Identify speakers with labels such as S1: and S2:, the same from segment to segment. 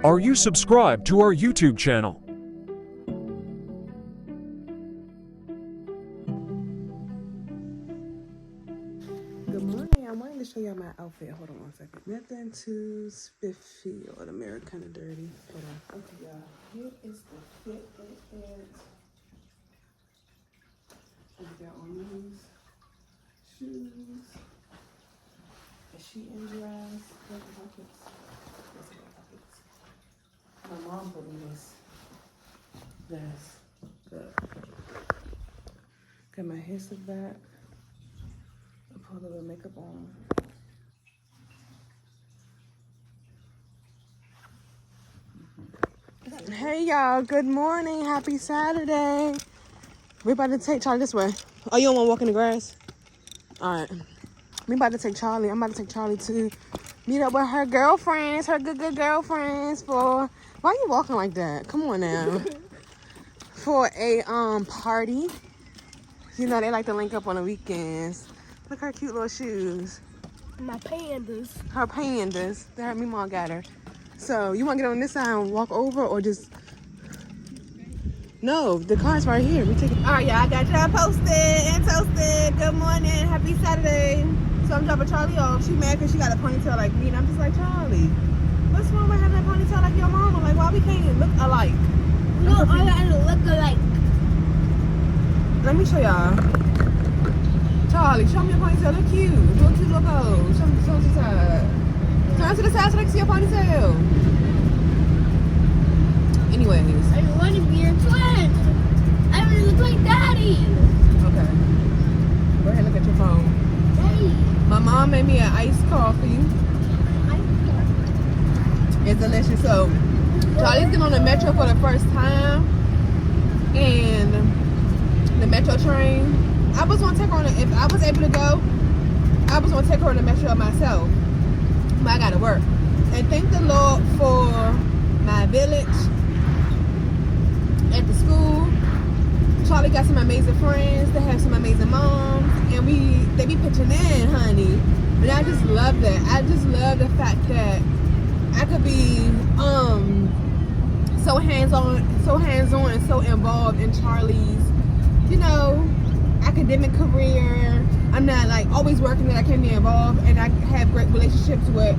S1: Are you subscribed to our YouTube channel?
S2: Good morning. I wanted to show y'all my outfit. Hold on one second. Nothing too spiffy or the mirror kind of dirty. Hold on. Okay, y'all. Here is the fit right there. I got on these shoes. A sheet and dress. Look at pockets. Let's go pockets. My mom put me this. That's good. Got my hair slicked back. I put a little makeup on. Hey y'all, good morning. Happy Saturday. We're about to take Charlie this way. Oh, you don't want to walk in the grass? Alright. We about to take Charlie. I'm about to take Charlie to meet up with her girlfriends, her good girlfriends for why are you walking like that? Come on now. For a party. You know they like to link up on the weekends. Look at her cute little shoes.
S3: My pandas.
S2: Her pandas. That me mom got her. So you want to get on this side and walk over, or just? No, the car's right here. We take it. All right, y'all. I got y'all posted and toasted. Good morning. Happy Saturday. So I'm dropping Charlie off. She mad because she got a ponytail like me, and I'm just like, Charlie, what's wrong with having a ponytail like your mama? Like, why we can't look alike?
S3: No, I gotta look alike.
S2: Let me show y'all. Charlie, show me your ponytail. Look cute. Look cute, look old. Show me to the side. Turn to the side so they can see your ponytail. Anyways.
S3: I want to be your twin. I want to look like daddy.
S2: Okay. Go ahead and look at your phone.
S3: Daddy.
S2: My mom made me an iced coffee. It's delicious. So, Charlie's getting on the metro for the first time. And the metro train. I was going to take her on if I was able to go, I was going to take her on the metro myself. But I got to work. And thank the Lord for my village at the school. Charlie got some amazing friends. They have some amazing moms. And they be pitching in, honey. And I just love that. I just love the fact that I could be so hands-on and so involved in Charlie's, academic career. I'm not like always working, that I can be involved, and I have great relationships with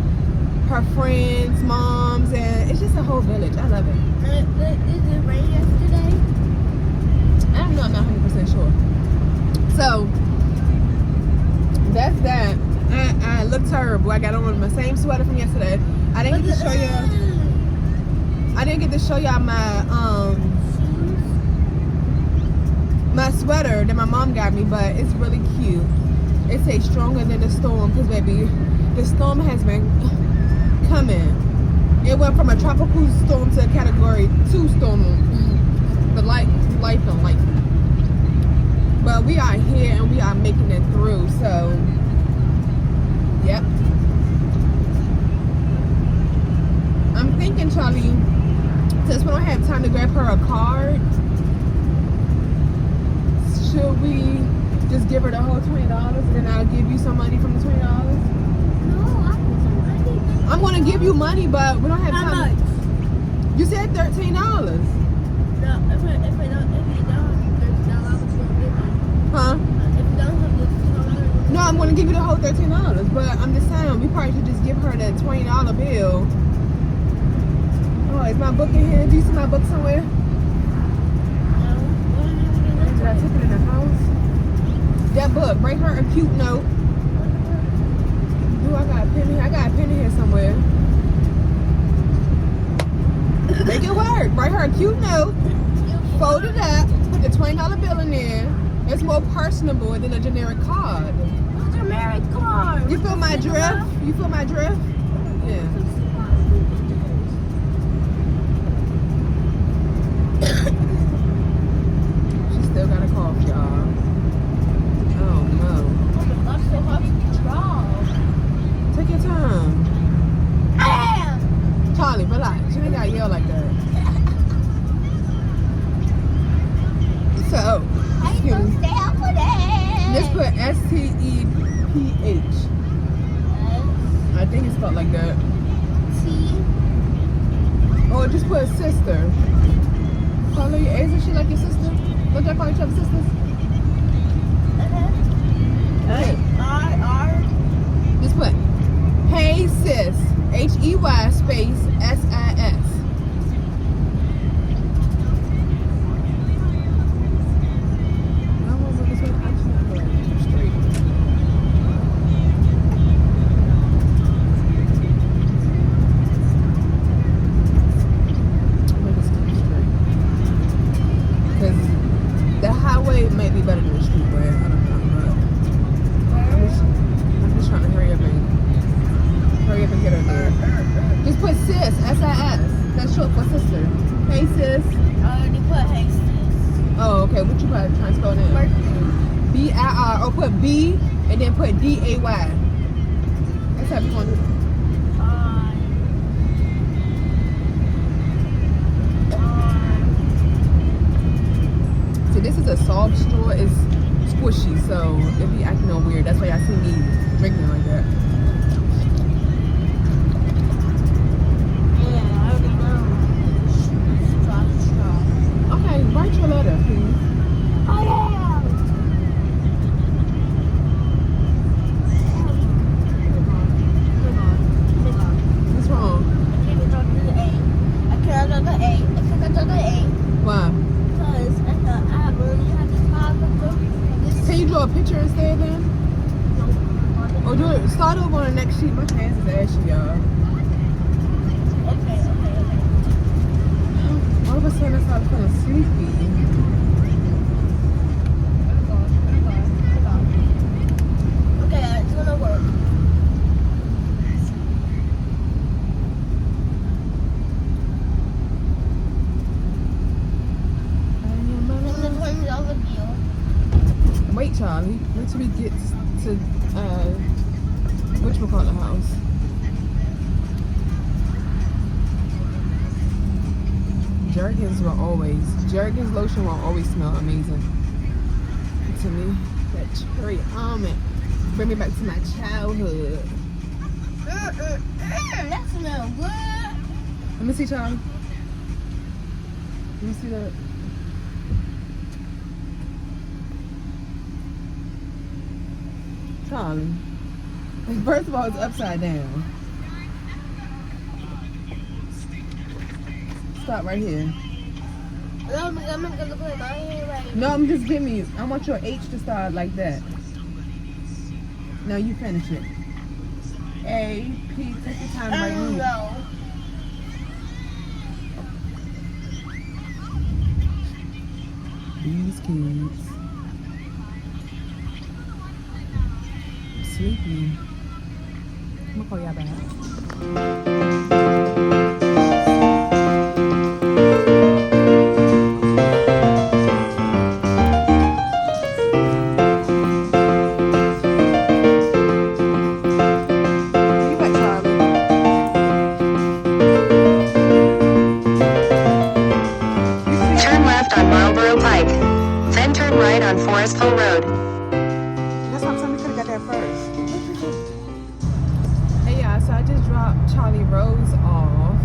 S2: her friends, moms, and it's just a whole village. I love it.
S3: Is it rain yesterday?
S2: I don't know, I'm not 100% sure. So that's that. I look terrible. I got on my same sweater from yesterday. I didn't get to show y'all my sweater that my mom got me, but it's really cute. It says stronger than the storm, because baby, the storm has been coming. It went from a tropical storm to a category 2 storm. The life don't like it. But we are here and we are making it through. So, yep. I'm thinking, Charlie, since we don't have time to grab her a card, should we just give her the whole $20 and then I'll give you some money from the $20?
S3: No, I want some money.
S2: I'm gonna give you money, but we don't have time.
S3: How much?
S2: You said $13.
S3: No, if you don't have $13, I was gonna give you.
S2: Huh?
S3: If you don't have $13,
S2: No, I'm gonna give you the whole $13, but I'm just saying we probably should just give her the $20 bill. Oh, is my book in here? Do you see my book somewhere? Did I took it in the house? That book. Write her a cute note. Ooh, I got a pen here. I got a pen here somewhere. Make it work. Write her a cute note. Fold it up. Put the $20 bill in there. It's more personable than a generic card.
S3: What's your married card?
S2: You feel my drift? You feel my drift? Yeah. Still got a cough, y'all. Oh no.
S3: I'm so happy to draw.
S2: Take your time.
S3: Damn!
S2: Charlie, relax. You ain't gotta yell like that. So,
S3: How you gonna stay out for that?
S2: just put STEPH. I think it's spelled like that.
S3: T
S2: No, just put sister. Call her, isn't she like your sister? Don't y'all call each other sisters? Just put, hey sis, H-E-Y space S-I-S. Put B and then put D-A-Y. That's how we want to do it. So this is a soft straw. It's squishy, so it be acting all weird. That's why y'all see me drinking it like that.
S3: Yeah, I already know.
S2: Okay, write your letter, please.
S3: Oh, yeah.
S2: Why?
S3: Because I thought I really had to talk about this.
S2: Can you draw a picture instead then? Or do it, start over on the next sheet. My hands is ashy, y'all.
S3: Okay.
S2: All of a sudden I started feeling sleepy.
S3: Okay, it's gonna work.
S2: Wait, Charlie. Wait till we get to whatchamacallit house. Jergens lotion will always smell amazing to me. That cherry almond bring me back to my childhood.
S3: That smells good.
S2: Let me see, Charlie. Let me see that. Charlie. First of all, it's upside down. Stop right here.
S3: No, I'm not gonna put my hand right.
S2: No, I'm just giving you. I want your H to start like that. Now you finish it. A, P, take your time right here.
S3: No.
S2: These kids. Sleepy. I'm gonna call y'all back.
S4: Turn left on Marlboro Pike. Then turn right on Forestville Road.
S2: That's what I'm saying. We could have got there first. Hey y'all, so I just dropped Charlie Rose off.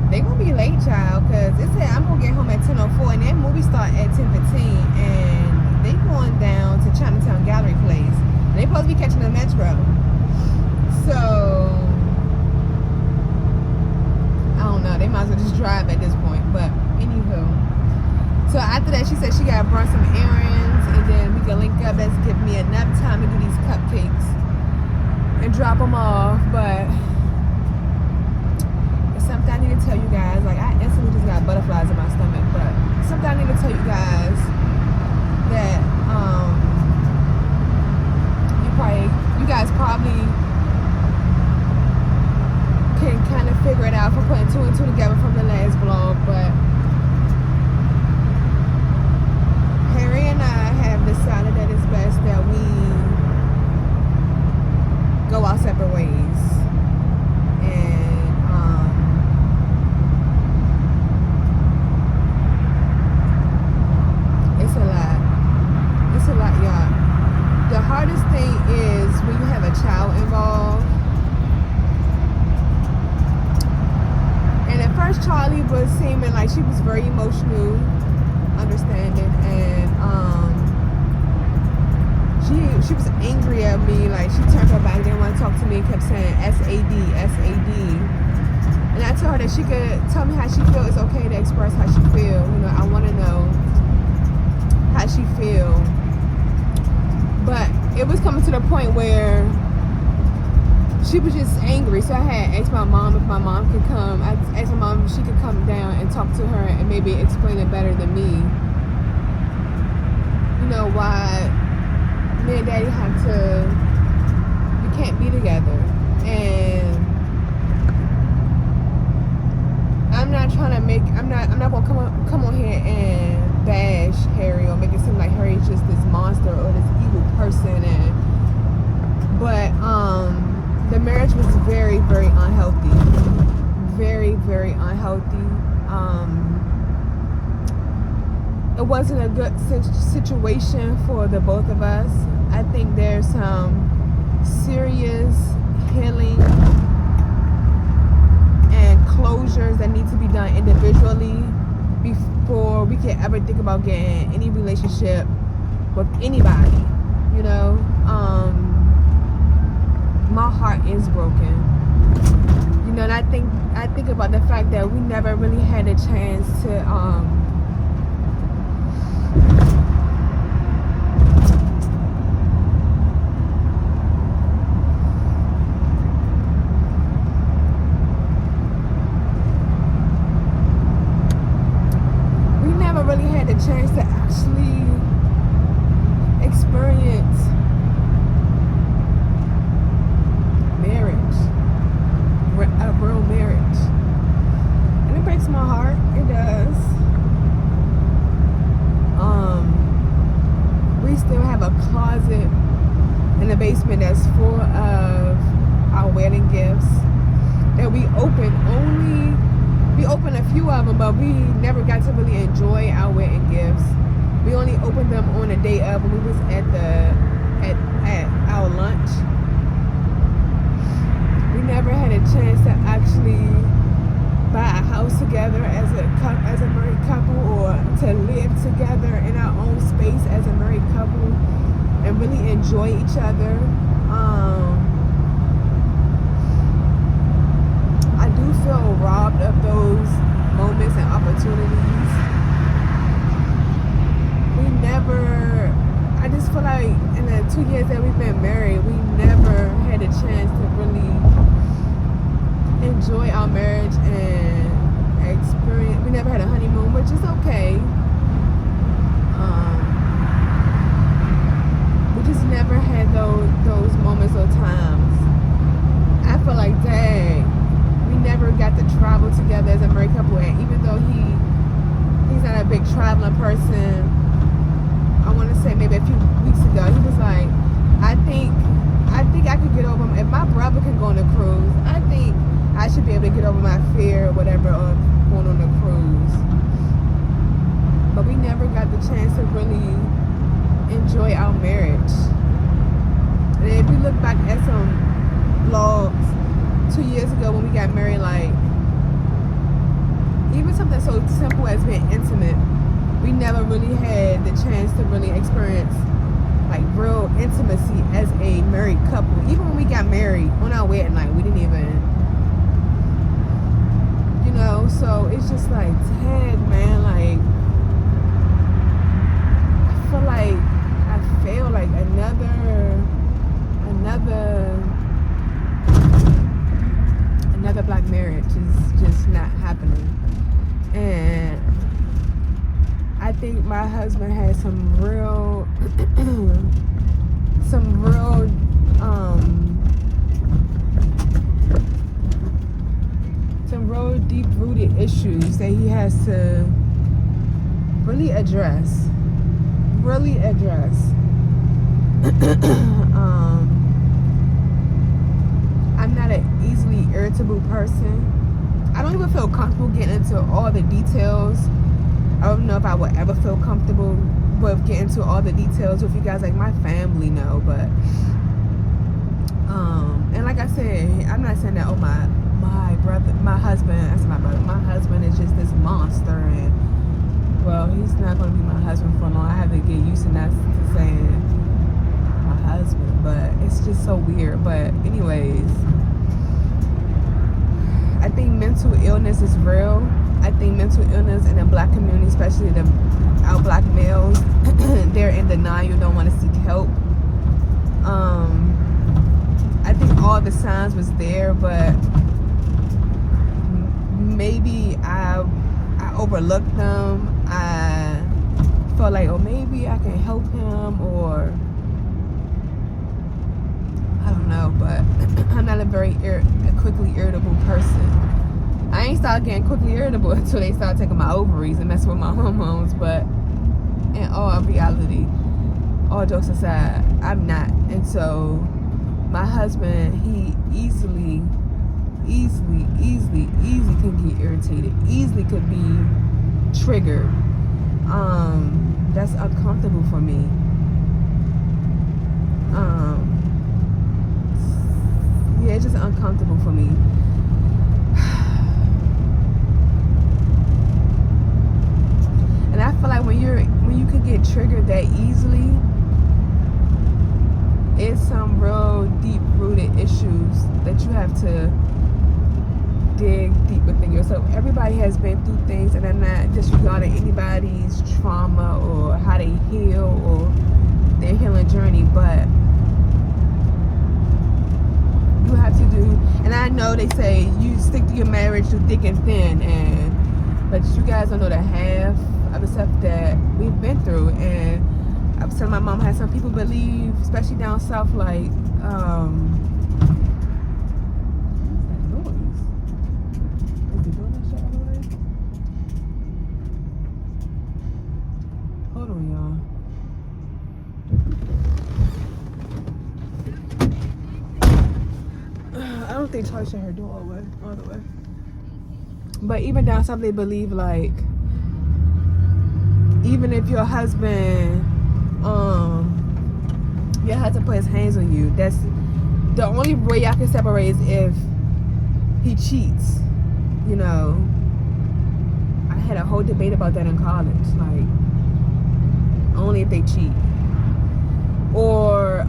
S2: They gonna be late, child, cause it said I'm gonna get home at 10:04, and then movie start at 10:15, and they going down to Chinatown Gallery Place. And they supposed to be catching the metro. So I don't know. They might as well just drive at this point. But anywho, so after that, she said she gotta run some errands, and then we can link up. That's give me enough time to do these cupcakes and drop them off. But it's something I need to tell you guys. Like, I instantly just got butterflies in my stomach. But something I need to tell you guys that you guys probably can kind of figure it out from putting 2 and 2 together from the last vlog. But Harry and I have decided that it's best that we go our separate ways. And it's a lot. It's a lot, y'all. The hardest thing is when you have a child involved. first Charlie was seeming like she was very emotional, understanding, and she was angry at me. Like, she turned her back, didn't want to talk to me, kept saying SAD, SAD. And I told her that she could tell me how she feels. It's okay to express how she feels. You know, I want to know how she feels. But it was coming to the point where she was just angry. So I had asked my mom if my mom could come. I asked my mom if she could come down and talk to her and maybe explain it better than me. You know, why me and Daddy have to, we can't be together. And I'm not trying to make, I'm not gonna come on here and bash Harry or make it seem like Harry's just this monster or this evil person. But the marriage was very, very unhealthy. Very, very unhealthy. It wasn't a good situation for the both of us. I think there's some serious healing and closures that need to be done individually before we can ever think about getting any relationship with anybody, you know. My heart is broken, you know, and I think about the fact that we never really had a chance to chance to actually experience marriage, a real marriage. And it breaks my heart. It does. We still have a closet in the basement that's full of our wedding gifts that we opened a few of them, but we never got to really enjoy our wedding gifts. We only opened them on the day of when we was at our lunch. We never had a chance to actually buy a house together as a married couple, or to live together in our own space as a married couple and really enjoy each other. I do feel robbed of those moments and opportunities. I just feel like in the 2 years that we've been married, we never had a chance to really enjoy our marriage and experience. We never had a honeymoon, which is okay. We just never had those moments or times. I feel like, dang, we never got to travel together as a married couple. And even though he's not a big traveling person, I want to say maybe a few weeks ago, he was like, I think I could get over, if my brother can go on a cruise, I think I should be able to get over my fear or whatever of going on a cruise. But we never got the chance to really enjoy our marriage. And if you look back at some vlogs 2 years ago when we got married, like, even something so simple as being intimate, we never really had the chance to really experience like real intimacy as a married couple. Even when we got married on our wedding night, we didn't even, you know. So it's just like, dang, man, like, I feel like I failed. Like another black marriage is just not happening. And I think my husband had some real deep-rooted issues that he has to really address. I'm not an easily irritable person. I don't even feel comfortable getting into all the details. I don't know if I would ever feel comfortable with getting into all the details with you guys. Like, my family know, but and like I said, I'm not saying that, oh, my husband monster, and well, he's not going to be my husband for long. I have to get used to not to saying my husband, but it's just so weird. But anyways, I think mental illness is real. I think mental illness in the black community, especially our black males, they're in denial, don't want to seek help. I think all the signs was there, but maybe I overlooked them. I felt like, oh, maybe I can help him, or I don't know, but I'm not a very quickly irritable person. I ain't started getting quickly irritable until they start taking my ovaries and messing with my hormones, but in all reality, all jokes aside, I'm not. And so my husband, he easily can get irritated, easily could be triggered. That's uncomfortable for me. Yeah, it's just uncomfortable for me. And I feel like when you can get triggered that easily, it's some real deep-rooted issues that you have to dig deep within yourself. Everybody has been through things, and I'm not disregarding anybody's trauma or how they heal or their healing journey, but you have to do, and I know they say you stick to your marriage through thick and thin, but you guys don't know the half of the stuff that we've been through. And I was telling my mom how some people believe, especially down south, like hold on, y'all. I don't think Charlie shut her door all the way. But even down south, they believe like, even if your husband put his hands on you, that's the only way y'all can separate is if he cheats. You know, I had a whole debate about that in college. Like, only if they cheat, or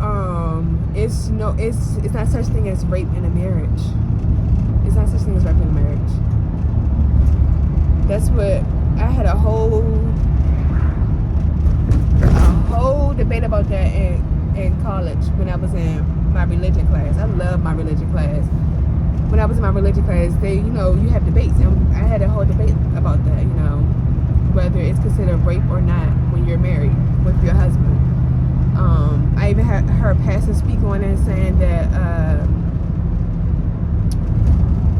S2: it's not such thing as rape in a marriage. It's not such thing as rape in a marriage. That's what I had a whole debate about that in college when I was in my religion class. I love my religion class. When I was in my religion class, you have debates, and I had a whole debate about that, whether it's considered rape or not when you're married with your husband. I even heard pastors speak on it, saying that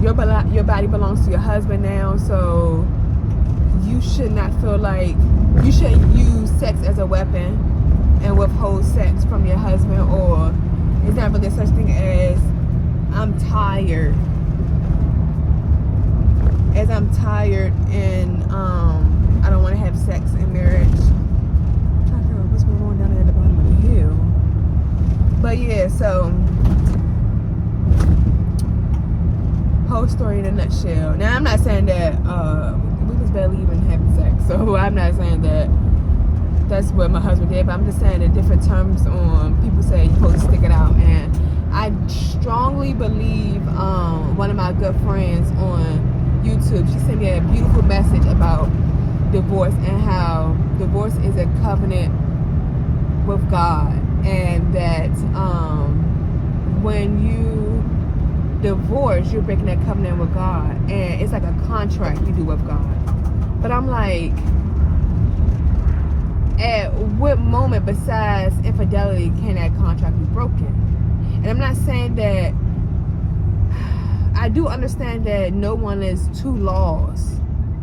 S2: your body belongs to your husband now, so you should not feel like you shouldn't use sex as a weapon and withhold sex from your husband, or it's not really such thing as I'm tired and I don't want to have sex in marriage. I'm trying to figure out what's going on down there at the bottom of the hill. But yeah, so whole story in a nutshell. Now I'm not saying that we was barely even having sex, so I'm not saying that that's what my husband did, but I'm just saying in different terms on people say you're supposed to stick it out. And I strongly believe one of my good friends on YouTube, she sent me a beautiful message about divorce and how divorce is a covenant with God, and that when you divorce, you're breaking that covenant with God, and it's like a contract you do with God. But I'm like, at what moment besides infidelity can that contract be broken? And I'm not saying that, I do understand that no one is two laws,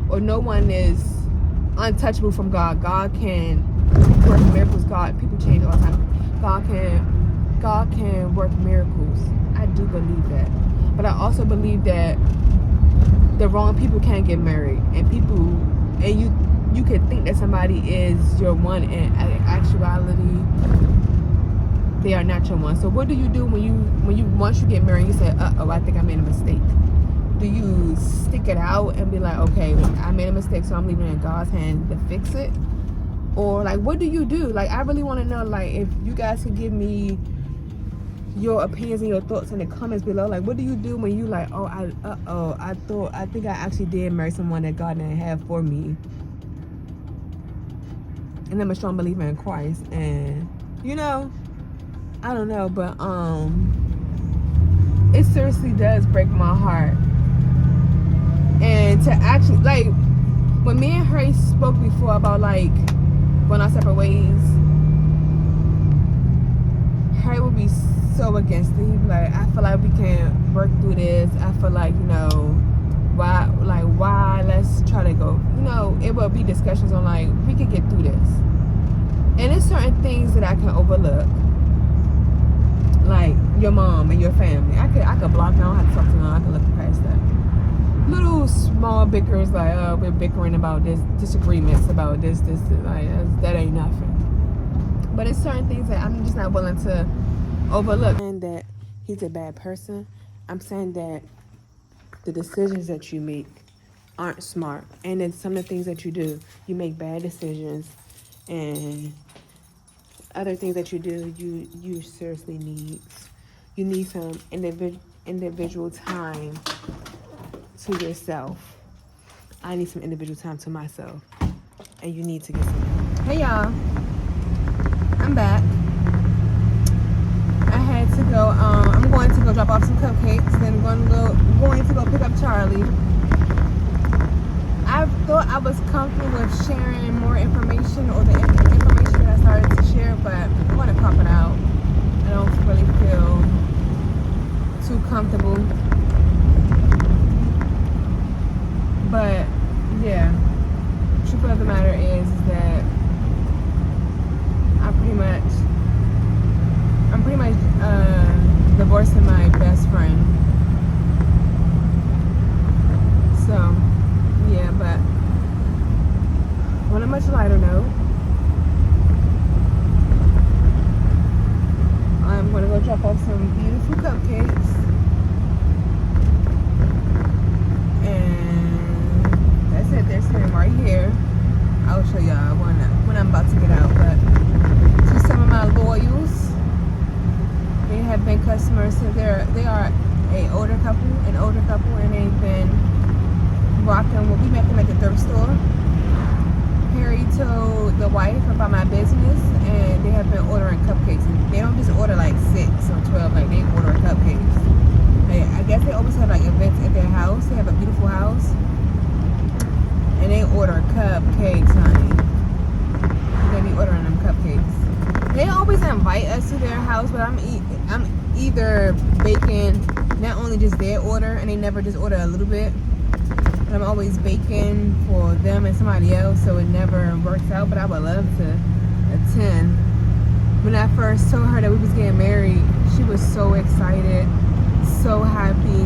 S2: or no one is untouchable from God. God can work miracles. People change all the time. God can work miracles. I do believe that. But I also believe that the wrong people can't get married, and you could think that somebody is your one, and in actuality they are not your one. So what do you do when you once you get married, you say, I think I made a mistake? Do you stick it out and be like, okay, I made a mistake, so I'm leaving it in God's hand to fix it? Or like, what do you do? Like, I really want to know, like, if you guys could give me your opinions and your thoughts in the comments below. Like, what do you do when you like, oh, I think I actually did marry someone that God didn't have for me, and I'm a strong believer in Christ, and you know, I don't know, but it seriously does break my heart. And to actually, like, when me and her spoke before about like going our separate ways, her would be so against it. He'd be like, I feel like we can work through this. I feel like, you know, why let's try to go, you know, it would be discussions on like, we could get through this. And there's certain things that I can overlook, like your mom and your family. I could block them. I don't have to talk to them. I can look past that. Little small bickers, like, oh, we're bickering about this, disagreements about this, like, that ain't nothing. But it's certain things that I'm just not willing to overlook. And that he's a bad person. I'm saying that the decisions that you make aren't smart. And then some of the things that you do, you make bad decisions. And other things that you do, you seriously need some individual time to yourself. I need some individual time to myself, and you need to get some. Hey y'all, I'm back. I had to go. I'm going to go drop off some cupcakes. Then going to go pick up Charlie. I thought I was comfortable with sharing more information, or the information that I started to share, but I'm going to pop it out. I don't really feel too comfortable. But yeah, the truth of the matter is that I'm pretty much divorcing my best friend. So yeah, but on a much lighter note, I'm gonna go drop off some beautiful cupcakes, and that's it. They're sitting right here. I'll show y'all when I'm about to get out. But to some of my loyals, they have been customers. So they are an older couple, and they've been rocking. Well, we met them at the thrift store. Harry told the wife about my business, and they have been ordering cupcakes. And they don't just order like 6 or 12, like they order cupcakes. I guess they always have like events at their house. They have a beautiful house, and they order cupcakes, honey. They be ordering them cupcakes. They always invite us to their house, but I'm either baking not only just their order, and they never just order a little bit. I'm always baking for them and somebody else, so it never works out. But I would love to attend. When I first told her that we was getting married, she was so excited, so happy.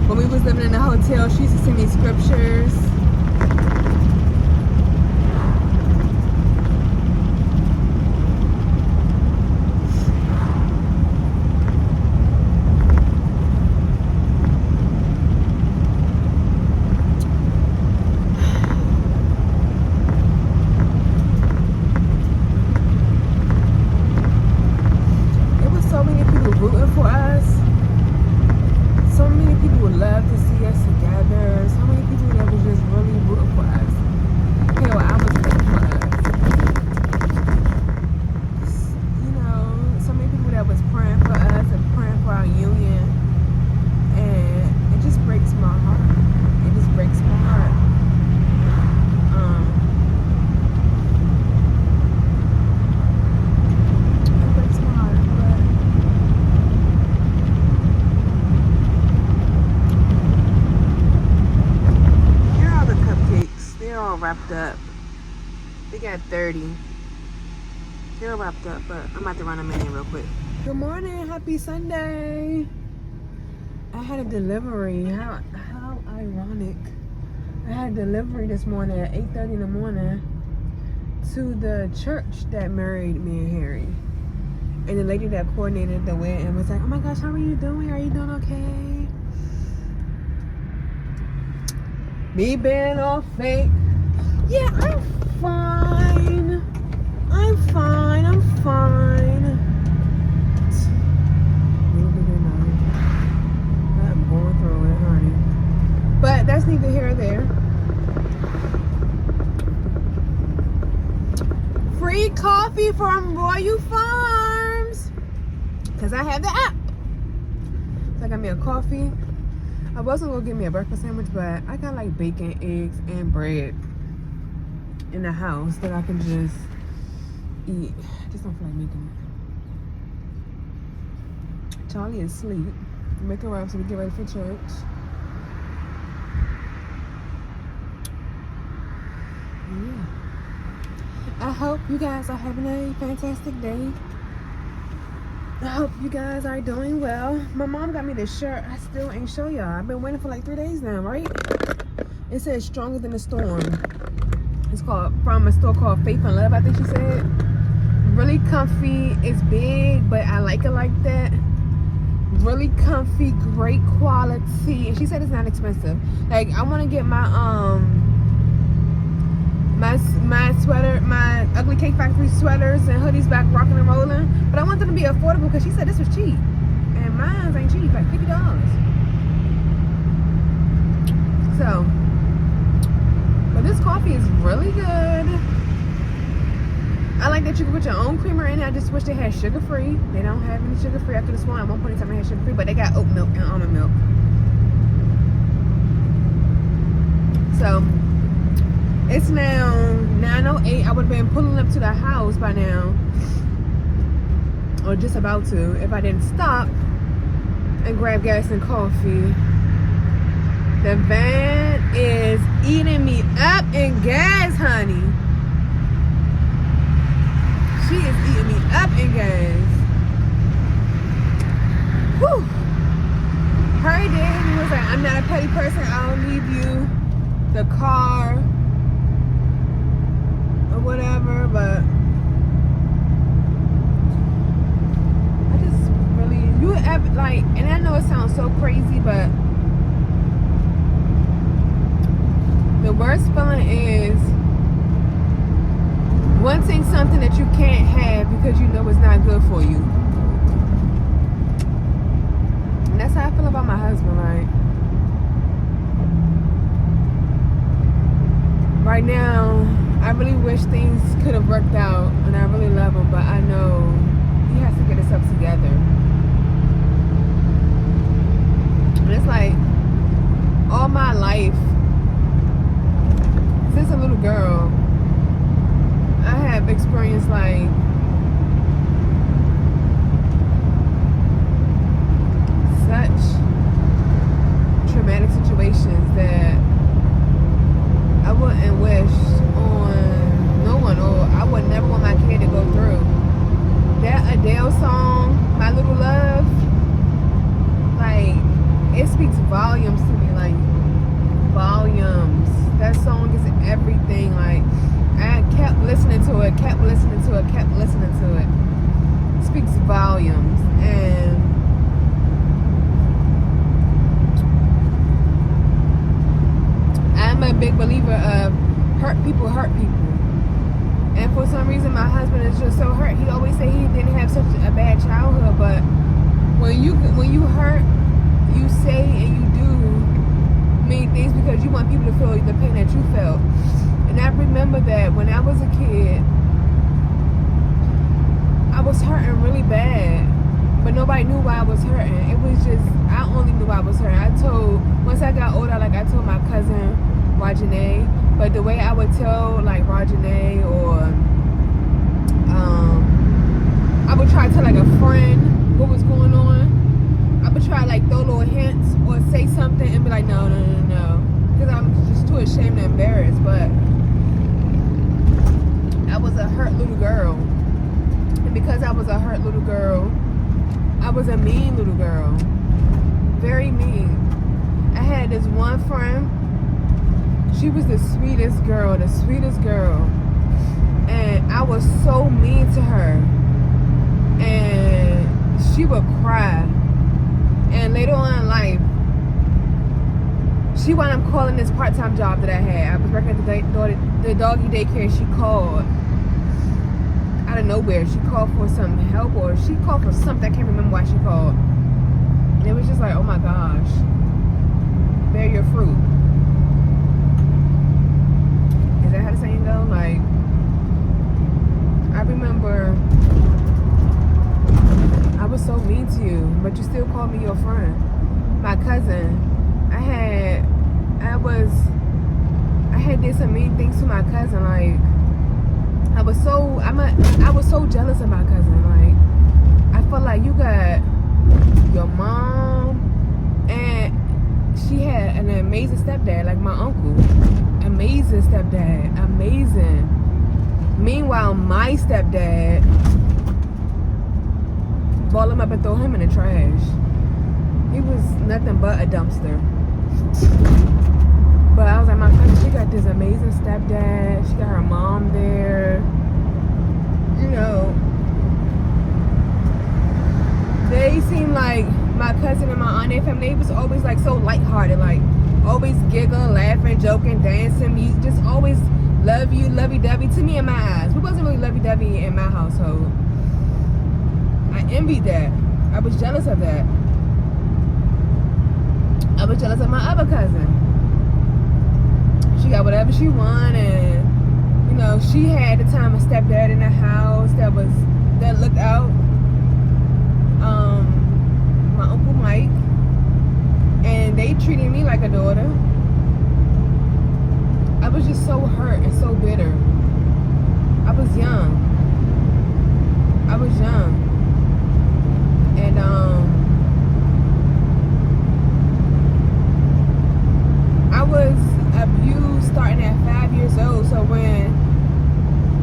S2: When we was living in the hotel, she used to send me scriptures. Wrapped up. They got 30. They're wrapped up, but I'm about to run them in real quick. Good morning, happy Sunday. I had a delivery. How ironic. I had a delivery this morning at 8:30 in the morning to the church that married me and Harry. And the lady that coordinated the wedding was like, oh my gosh, how are you doing? Are you doing okay? Me being all fake. Yeah, I'm fine. I'm fine. I'm fine. I'm going through it, honey. But that's neither here or there. Free coffee from Royal Farms. Because I have the app. So I got me a coffee. I wasn't going to get me a breakfast sandwich, but I got like bacon, eggs, and bread in the house that I can just eat. I just don't feel like making it. Charlie is asleep. Make her up so we get ready for church. Yeah. I hope you guys are having a fantastic day. I hope you guys are doing well. My mom got me this shirt. I still ain't show y'all. I've been waiting for like 3 days now, right? It says Stronger Than the Storm. It's called from a store called Faith and Love, I think she said. Really comfy. It's big, but I like it like that. Really comfy, great quality. And she said it's not expensive. Like I want to get my my sweater, my Theuglycakefactory sweaters and hoodies back rocking and rolling. But I want them to be affordable because she said this was cheap. And mine ain't cheap, like $50. So, but this coffee is really good. I like that you can put your own creamer in it. I just wish they had sugar-free. They don't have any sugar-free. I could have sworn at one point in time they had sugar-free, but they got oat milk and almond milk. So, it's now 9:08. I would have been pulling up to the house by now. Or just about to, if I didn't stop and grab gas and coffee. The van is eating me up in gas, honey. She is eating me up in gas. Whew. Her dad, he was like, I'm not a petty person. I'll leave you the car or whatever, but I just really, you ever, like, and I know it sounds so crazy, but the worst feeling is wanting something that you can't have because you know it's not good for you. And that's how I feel about my husband. Like, right now, I really wish things could have worked out, and I really love him, but I know he has to get himself together. And it's like, all my life, since a little girl, I have experienced like such traumatic situations that I wouldn't wish on no one, or I would never want my kid to go through. That Adele song, My Little Love, like, it speaks volumes to me, like, volumes. That song is everything. Like, I kept listening to it, kept listening to it, kept listening to it. It speaks volumes. And I'm a big believer of hurt people. And for some reason, my husband is just so hurt. He always say he didn't have such a bad childhood, but when you hurt, you say and you do many things because you want people to feel the pain that you felt. And I remember that when I was a kid, I was hurting really bad, but nobody knew why I was hurting. It was just, I only knew I was hurting. Once I got older, like I told my cousin, Rajane, but the way I would tell like Rajane, or I would try to tell like a friend what was going on. I would try like throw little hints or say something and be like, no, because I'm just too ashamed and embarrassed. But I was a hurt little girl, and because I was a hurt little girl, I was a mean little girl, very mean. I had this one friend. She was the sweetest girl, and I was so mean to her, and she would cry. And later on in life, she wound up calling this part-time job that I had. I was working at the doggy daycare. She called out of nowhere. She called for some help, or she called for something. I can't remember why she called. And it was just like, oh my gosh, bear your fruit. Is that how the saying go? Like, I remember I was so mean to you, but you still called me your friend. My cousin, I had did some mean things to my cousin. Like, I was so jealous of my cousin. Like, I felt like you got your mom, and she had an amazing stepdad, like my uncle. Amazing stepdad, amazing. Meanwhile, my stepdad ball him up and throw him in the trash. He was nothing but a dumpster. But I was like, my cousin, she got this amazing stepdad. She got her mom there. You know, they seem like my cousin and my aunt, their family, they was always like so lighthearted, like always giggling, laughing, joking, dancing, music, just always love you, lovey-dovey to me in my eyes. We wasn't really lovey-dovey in my household. I envied that. I was jealous of that. I was jealous of my other cousin. She got whatever she wanted, and you know, she had at the time a stepdad in the house that looked out. My Uncle Mike, and they treated me like a daughter. I was just so hurt and so bitter. I was young. And I was abused starting at 5 years old. So when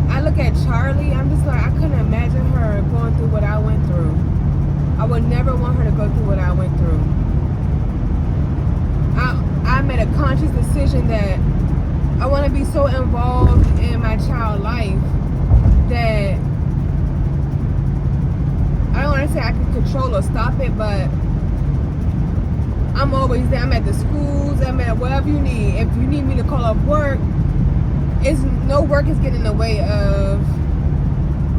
S2: I look at Charlie, I'm just like, I couldn't imagine her going through what I went through. I would never want her to go through what I went through. I made a conscious decision that I want to be so involved in my child's life that I don't want to say I can control or stop it, but I'm always there. I'm at the schools, I'm at whatever you need. If you need me to call off work, no work is getting in the way of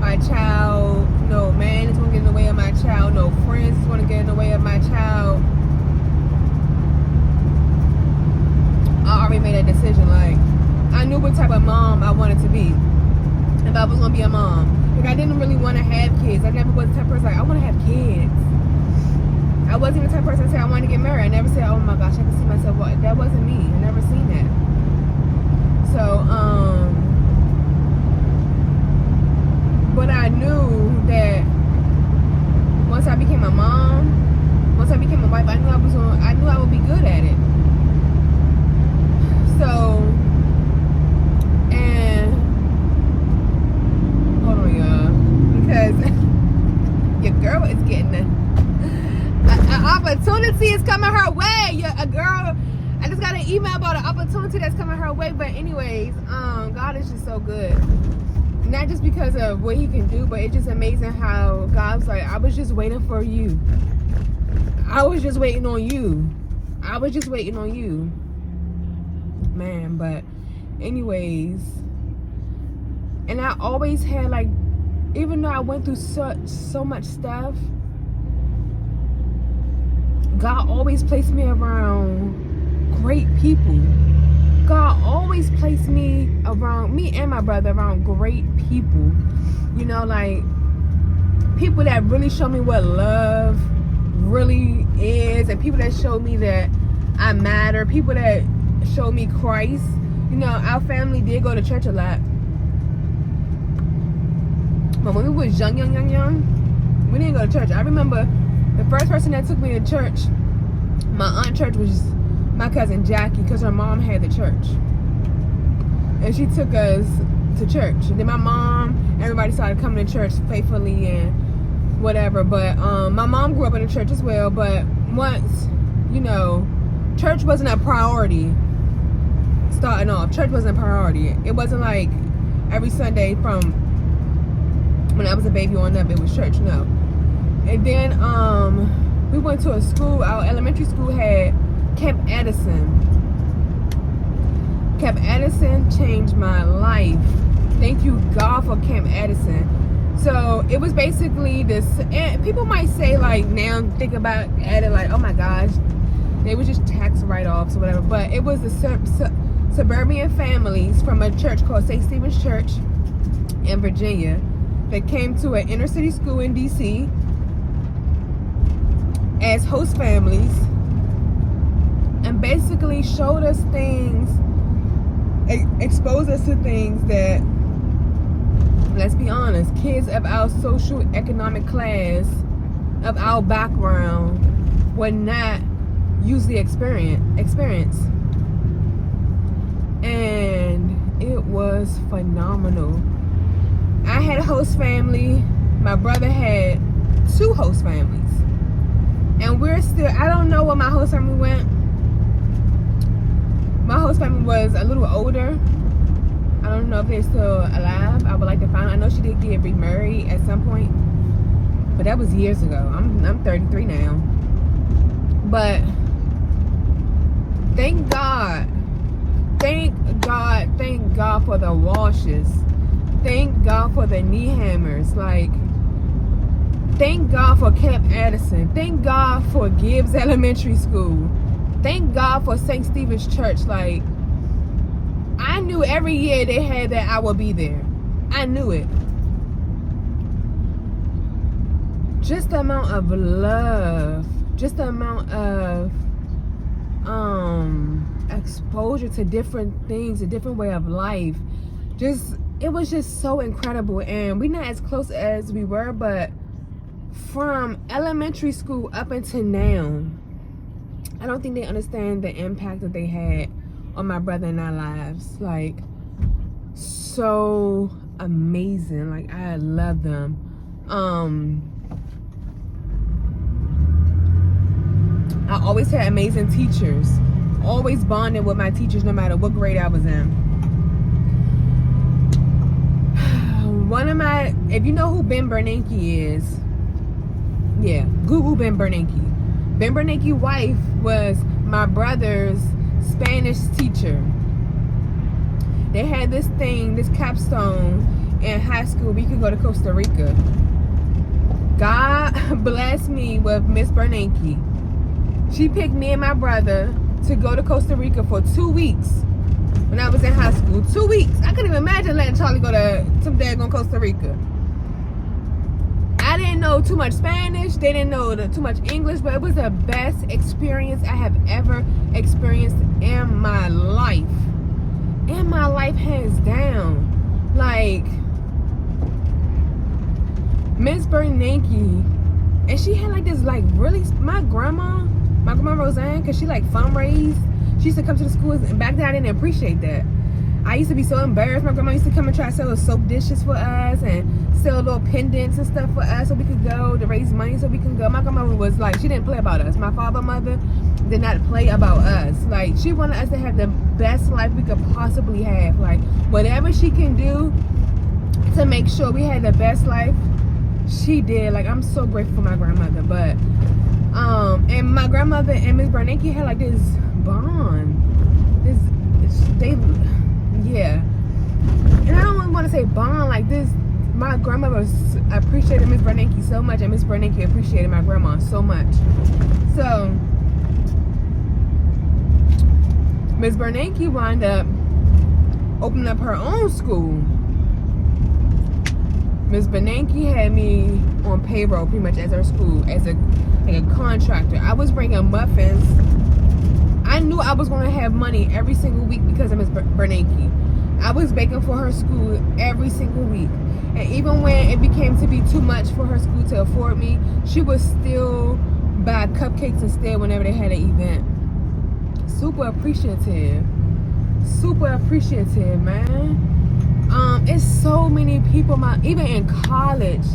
S2: my child. No man is going to get in the way of my child. No friends is going to get in the way of my child. I already made that decision. Like, I knew what type of mom I wanted to be. If I was going to be a mom. Like, I didn't really want to have kids. I never was the type of person like, I want to have kids. I wasn't the type of person that said I wanted to get married. I never said, oh my gosh, I can see myself. What? That wasn't me. I never seen that. So, but I knew that once I became a mom, once I became a wife, I knew I would be good at it. So, and hold on, y'all, because your girl is getting an opportunity is coming her way. A girl, I just got an email about an opportunity that's coming her way. But anyways, God is just so good. Not just because of what he can do, but it's just amazing how God's like, I was just waiting for you. I was just waiting on you. Man, but anyways, and I always had, like, even though I went through so much stuff, God always placed me around great people. God always placed me around, me and my brother, around great people. You know, like, people that really show me what love really is, and people that show me that I matter, people that show me Christ. You know, our family did go to church a lot. But when we was young, we didn't go to church. I remember the first person that took me to church, my aunt church, was my cousin Jackie, because her mom had the church. And she took us to church. And then my mom, everybody started coming to church faithfully and whatever. But my mom grew up in the church as well. But once, you know, church wasn't a priority starting off. Church wasn't a priority. It wasn't like every Sunday from when I was a baby on up, it was church, no. And then we went to a school, our elementary school had Camp Edison. Camp Addison changed my life. Thank you, God, for Camp Addison. So it was basically this, and people might say, like, now think about it, like, oh my gosh, they were just tax write-offs or whatever. But it was the suburban families from a church called St. Stephen's Church in Virginia that came to an inner city school in DC as host families and basically showed us things, exposed us to things that, let's be honest, kids of our social economic class, of our background, would not usually experience. And it was phenomenal. I had a host family. My brother had 2 host families. And we're still, I don't know where my host family went. My host family was a little older. I don't know if they're still alive. I would like to find out. I know she did get remarried at some point, but that was years ago. I'm 33 now. But thank God for the washes. Thank God for the knee hammers. Like, thank God for Camp Addison. Thank God for Gibbs Elementary School. Thank God for St. Stephen's Church. Like, I knew every year they had that I would be there. I knew it. Just the amount of love, just the amount of exposure to different things, a different way of life. It was just so incredible. And we're not as close as we were, but from elementary school up until now, I don't think they understand the impact that they had on my brother and our lives. Like, so amazing. Like, I love them. I always had amazing teachers. Always bonded with my teachers no matter what grade I was in. If you know who Ben Bernanke is, yeah, Google Ben Bernanke. Ben Bernanke's wife was my brother's Spanish teacher. They had this capstone in high school. We could go to Costa Rica. God blessed me with Miss Bernanke. She picked me and my brother to go to Costa Rica for 2 weeks when I was in high school. 2 weeks. I couldn't even imagine letting Charlie go to some daggone Costa Rica. I didn't know too much Spanish. They didn't know too much English, but it was the best experience I have ever experienced in my life. In my life, hands down. Like, Miss Bernanke, and she had like this, like, really, my grandma Roseanne, because she like fundraised. She used to come to the schools, and back then I didn't appreciate that. I used to be so embarrassed. My grandma used to come and try to sell soap dishes for us and sell little pendants and stuff for us so we could go to raise money so we can go. My grandma was like, she didn't play about us. My mother did not play about us. Like, she wanted us to have the best life we could possibly have. Like, whatever she can do to make sure we had the best life, she did. Like, I'm so grateful for my grandmother. But and my grandmother and Miss Bernanke had like this bond. Yeah. And I don't want to say bond like this. My grandmother appreciated Miss Bernanke so much, and Miss Bernanke appreciated my grandma so much. So Miss Bernanke wound up opening up her own school. Miss Bernanke had me on payroll pretty much as her school, as a contractor. I was bringing muffins. I knew I was going to have money every single week because of Miss Bernanke. I was baking for her school every single week. And even when it became to be too much for her school to afford me, she would still buy cupcakes instead whenever they had an event. Super appreciative. Super appreciative, man. It's so many people, even in college,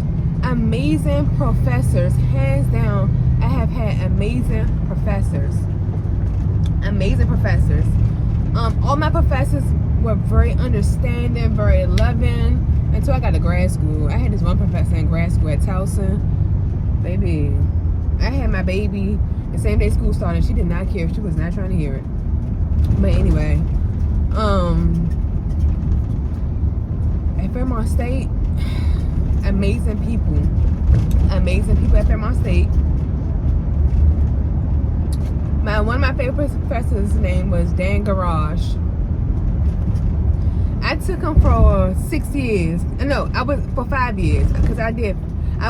S2: amazing professors. Hands down, I have had amazing professors. Amazing professors. All my professors were very understanding, very loving, until I got to grad school. I had this one professor in grad school at Towson. Baby, I had my baby the same day school started. She did not care. She was not trying to hear it. But anyway, Fairmont State, amazing people at Fairmont State. One of my favorite professors' name was Dan Garage. I took him for 6 years. No, I was for 5 years because I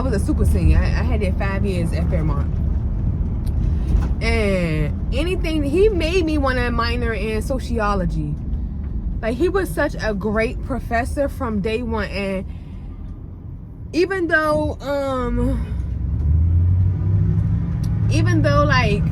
S2: was a super senior. I had did 5 years at Fairmont. And he made me want to minor in sociology. Like, he was such a great professor from day one. And even though like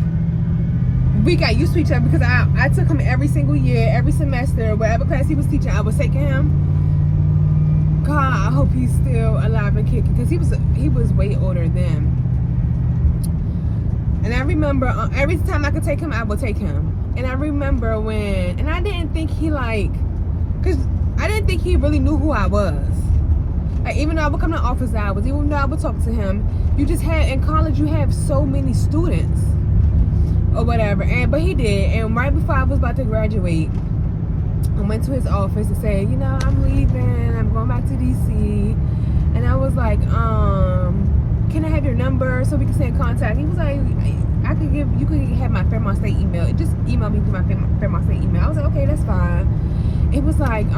S2: we got used to each other because I took him every single year, every semester, whatever class he was teaching, I was taking him. God, I hope he's still alive and kicking because he was way older then. And I remember every time I could take him, I would take him. And I remember and I didn't think because I didn't think he really knew who I was. Like, even though I would come to office hours, even though I would talk to him, in college you have so many students or whatever. But he did. And right before I was about to graduate, I went to his office and said, I'm leaving, I'm going back to DC. And I was like, can I have your number so we can stay in contact? He was like, you could have my Fairmont State email. Just email me through my Fairmont State email. I was like, okay, that's fine. It was like,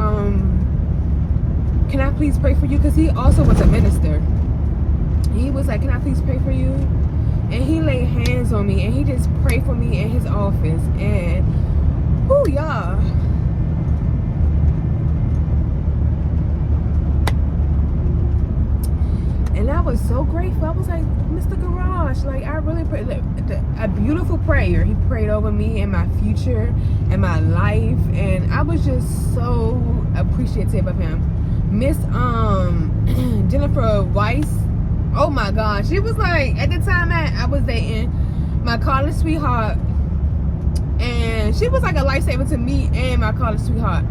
S2: can I please pray for you? Because he also was a minister. He was like, can I please pray for you? And he laid hands on me and he just prayed for me in his office. And whoo, y'all. And I was so grateful. I was like, Mr. Garage, like, I really prayed a beautiful prayer. He prayed over me and my future and my life. And I was just so appreciative of him. Miss Jennifer Weiss, oh my gosh, she was like, at the time I was dating my college sweetheart, and she was like a lifesaver to me and my college sweetheart.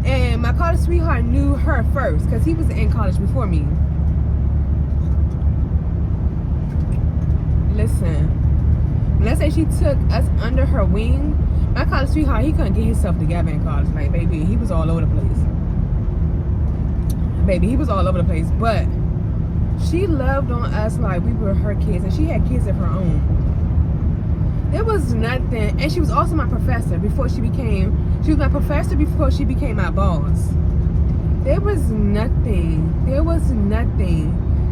S2: And my college sweetheart knew her first because he was in college before me. Listen, when I say she took us under her wing, my college sweetheart, he couldn't get himself together in college. Like, baby, he was all over the place. Baby, he was all over the place. But she loved on us like we were her kids, and she had kids of her own. There was nothing. And she was also my professor before she was my professor before she became my boss. There was nothing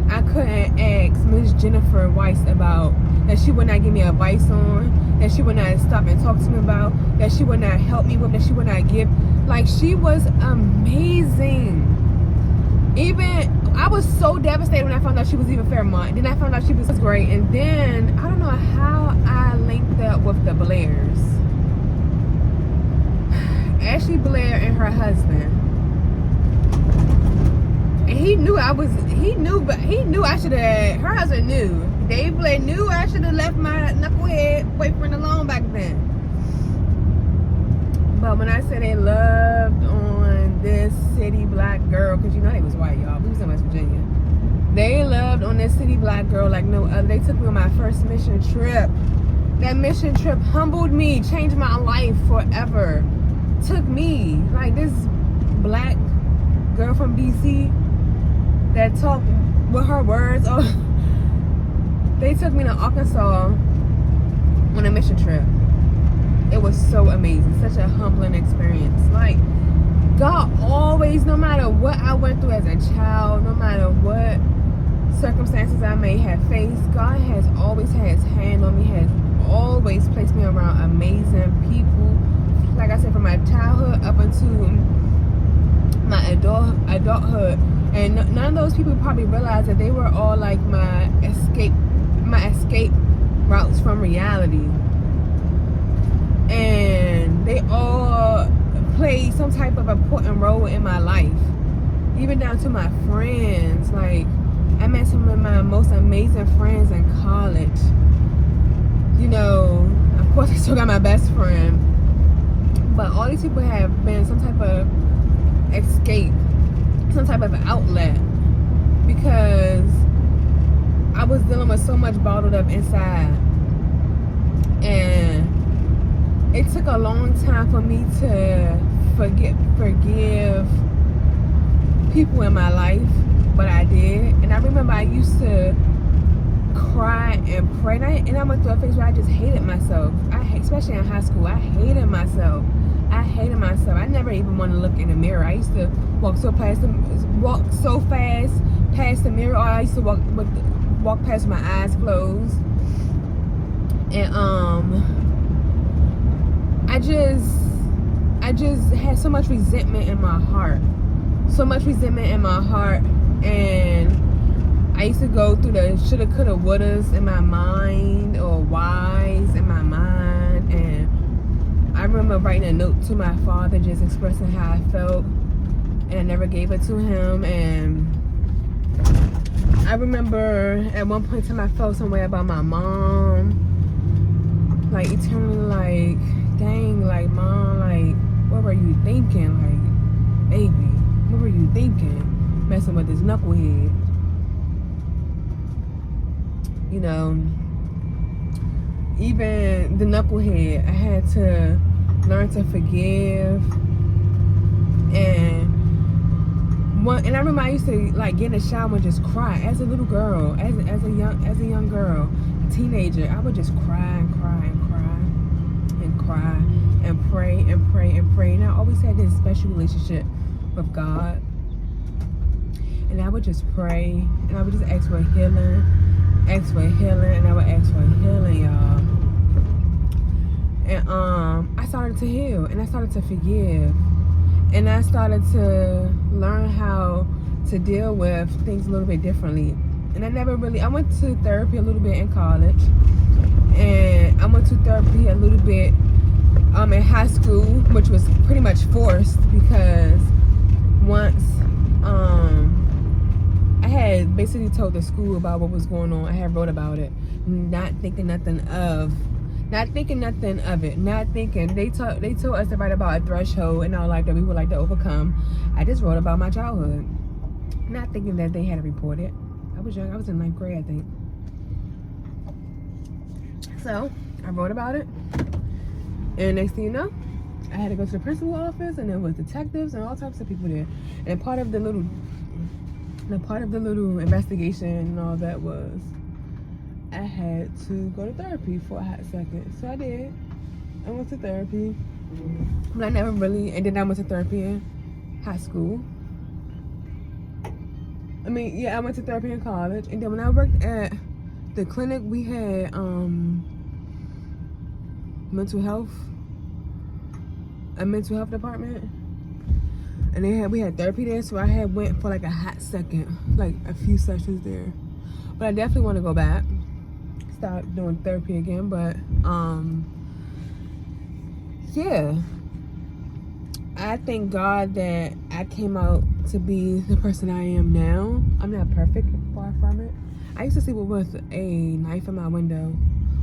S2: I couldn't ask Miss Jennifer Weiss about, that she would not give me advice on, that she would not stop and talk to me about, that she would not help me with, that she would not give. Like, she was amazing. Even, I was so devastated when I found out she was even Fairmont. Then I found out she was great. And then, I don't know how I linked up with the Blairs. Ashley Blair and her husband. And he knew I should have, her husband knew. Dave Blair knew I should have left my knucklehead boyfriend alone back then. But when I said they loved on this city black girl, because they was white, y'all. We was in West Virginia. They loved on this city black girl like no other. They took me on my first mission trip. That mission trip humbled me, changed my life forever. Took me, like this black girl from BC that talked with her words. Oh, they took me to Arkansas on a mission trip. It was so amazing, such a humbling experience. like, God always, no matter what I went through as a child, no matter what circumstances I may have faced, God has always had his hand on me, has always placed me around amazing people. Like I said, from my childhood up until my adulthood. And none of those people probably realized that they were all like my escape routes from reality. And they all played some type of important role in my life. Even down to my friends. Like, I met some of my most amazing friends in college. Of course I still got my best friend. But all these people have been some type of escape, some type of outlet, because I was dealing with so much bottled up inside. And it took a long time for me to forgive people in my life, but I did. And I remember I used to cry and pray, and I went through a phase where I just hated myself. Especially in high school, I hated myself. I never even wanted to look in the mirror. I used to walk so fast past the mirror, or I used to walk past with my eyes closed. And I just had so much resentment in my heart. And I used to go through the shoulda, coulda, wouldas in my mind, or whys in my mind. And I remember writing a note to my father just expressing how I felt, and I never gave it to him. And I remember at one point in time I felt some way about my mom, like eternally, like, dang, like, Mom, like, what were you thinking? Like, baby, what were you thinking? Messing with this knucklehead. You know, even the knucklehead, I had to learn to forgive. And I remember I used to like get in the shower and just cry as a little girl, as a young girl, a teenager. I would just cry and cry and cry and cry and pray and pray and pray. And I always had this special relationship with God. And I would just pray, and I would just ask for healing, and I would ask for healing, y'all. And I started to heal, and I started to forgive, and I started to learn how to deal with things a little bit differently. And I went to therapy a little bit in college, and I went to therapy a little bit in high school, which was pretty much forced, because once I had basically told the school about what was going on. I had wrote about it, not thinking nothing of it. They told us to write about a threshold in our life that we would like to overcome. I just wrote about my childhood, not thinking that they had to report it. I was young. I was in 9th grade, I think. So I wrote about it, and next thing you know, I had to go to the principal's office, and there was detectives and all types of people there. And part of the little investigation and all that was I had to go to therapy for a hot second. So I did. I went to therapy, but I never really. And then I went to therapy in high school. I went to therapy in college, and then when I worked at the clinic, we had a mental health department, and we had therapy there. So I had went for like a hot second, like a few sessions there. But I definitely want to go back, start doing therapy again. But yeah, I thank God that I came out to be the person I am now. I'm not perfect, far from it. I used to sleep with a knife in my window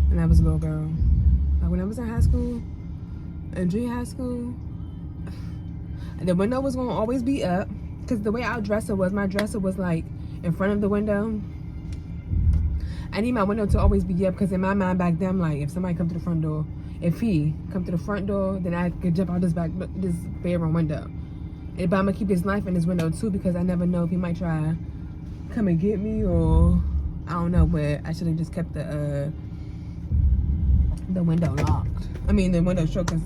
S2: when I was a little girl. Like when I was in high school, in junior high school, the window was gonna always be up, because the way our dresser was, my dresser was like in front of the window. I need my window to always be up, because in my mind back then, like, if somebody come to the front door, if he come to the front door, then I could jump out this bedroom window. But I'm gonna keep this knife in this window too, because I never know if he might try come and get me, or I don't know. But I should have just kept the window locked. The window shut, because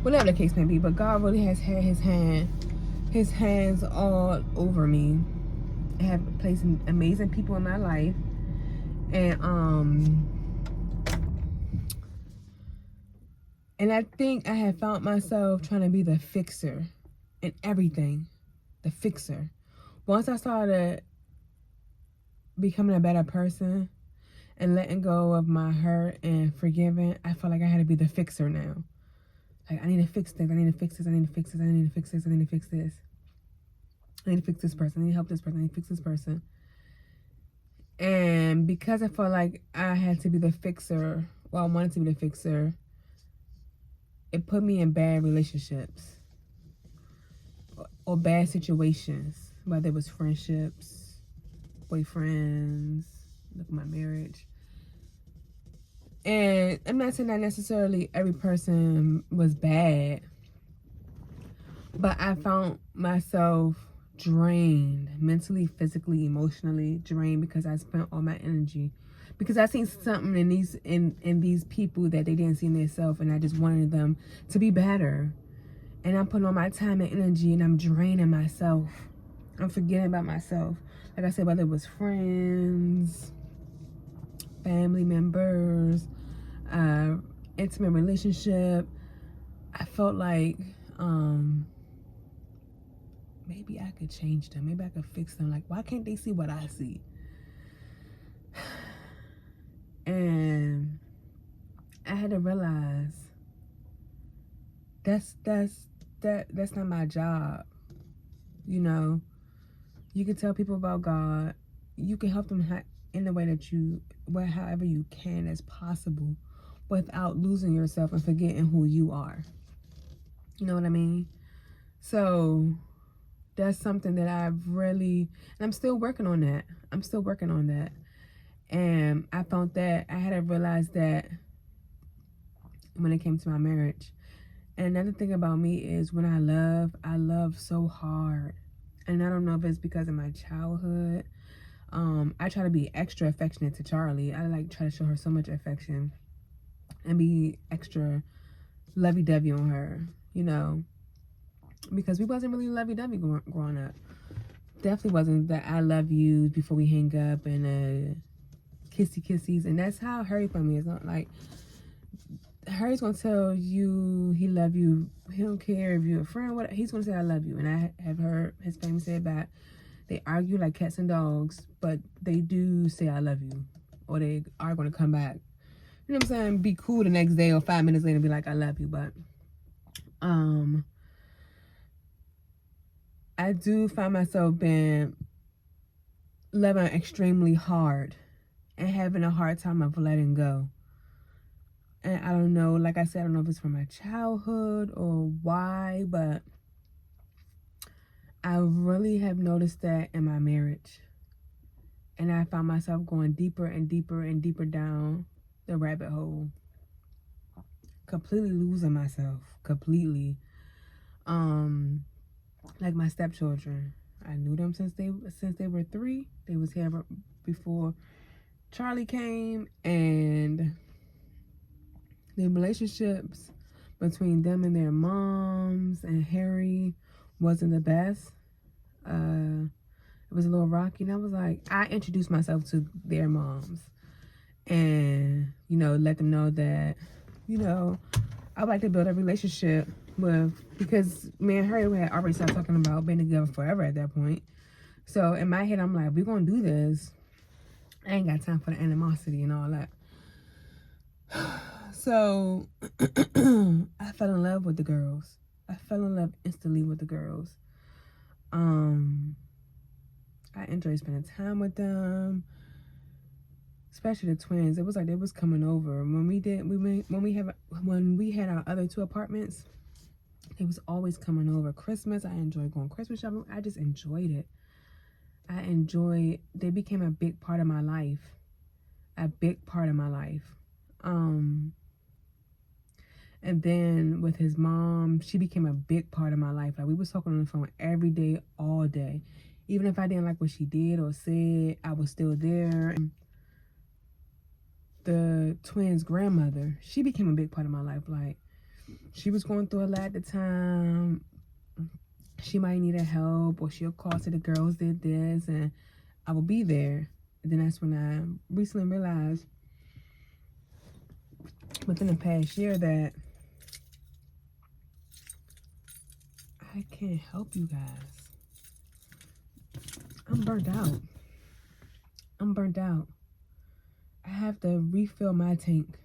S2: whatever the case may be. But God really has had his hands all over me. I have placed amazing people in my life, and I think I have found myself trying to be the fixer in everything. The fixer. Once I started becoming a better person and letting go of my hurt and forgiving, I felt like I had to be the fixer now. Like, I need to fix things. I need to fix this. I need to fix this. I need to fix this. I need to fix this. I need to fix this person. I need to help this person. I need to fix this person. And because I felt like I had to be the fixer, well, I wanted to be the fixer, it put me in bad relationships or bad situations, whether it was friendships, boyfriends, look at my marriage. And I'm not saying that necessarily every person was bad, but I found myself drained, mentally, physically, emotionally drained, because I spent all my energy, because I seen something in these people that they didn't see in themselves, and I just wanted them to be better. And I'm putting all my time and energy, and I'm draining myself. I'm forgetting about myself. Like I said, whether it was friends, family members, intimate relationship, I felt like maybe I could change them. Maybe I could fix them. Like, why can't they see what I see? And I had to realize that's not my job. You know, you can tell people about God. You can help them in the way that however you can as possible, without losing yourself and forgetting who you are. You know what I mean? So that's something that I've really, and I'm still working on that. And I found that I had to realize that when it came to my marriage. And another thing about me is when I love so hard. And I don't know if it's because of my childhood. I try to be extra affectionate to Charlie. I try to show her so much affection and be extra lovey-dovey on her, you know, because we wasn't really lovey-dovey growing up. Definitely wasn't the I love yous before we hang up and kissy-kissies. And that's how Harry for me. It's not like Harry's gonna tell you he love you. He don't care if you're a friend or what. He's gonna say I love you. And I have heard his family say that they argue like cats and dogs, but they do say I love you, or they are gonna come back. You know what I'm saying? Be cool the next day or 5 minutes later and be like I love you. But I do find myself being loving extremely hard and having a hard time of letting go. And I don't know, like I said, I don't know if it's from my childhood or why, but I really have noticed that in my marriage. And I found myself going deeper and deeper and deeper down the rabbit hole. Completely losing myself. Completely. Like my stepchildren. I knew them since they were 3. They was here before Charlie came, and the relationships between them and their moms and Harry wasn't the best. It was a little rocky, and I was like, I introduced myself to their moms and, you know, let them know that, you know, I would like to build a relationship with, because me and Harry had already started talking about being together forever at that point. So in my head, I'm like, we're gonna do this. I ain't got time for the animosity and all that. So I fell in love with the girls. I fell in love instantly with the girls. I enjoyed spending time with them, especially the twins. It was like they was coming over when we had our other 2 apartments. They was always coming over. Christmas, I enjoyed going Christmas shopping. I just enjoyed it. They became a big part of my life. And then with his mom, she became a big part of my life. Like, we was talking on the phone every day, all day. Even if I didn't like what she did or said, I was still there. The twins' grandmother, she became a big part of my life. Like, she was going through a lot at the time. She might need help, or she'll call to the girls did this, and I will be there. And then that's when I recently realized within the past year that I can't help you guys. I'm burnt out. I have to refill my tank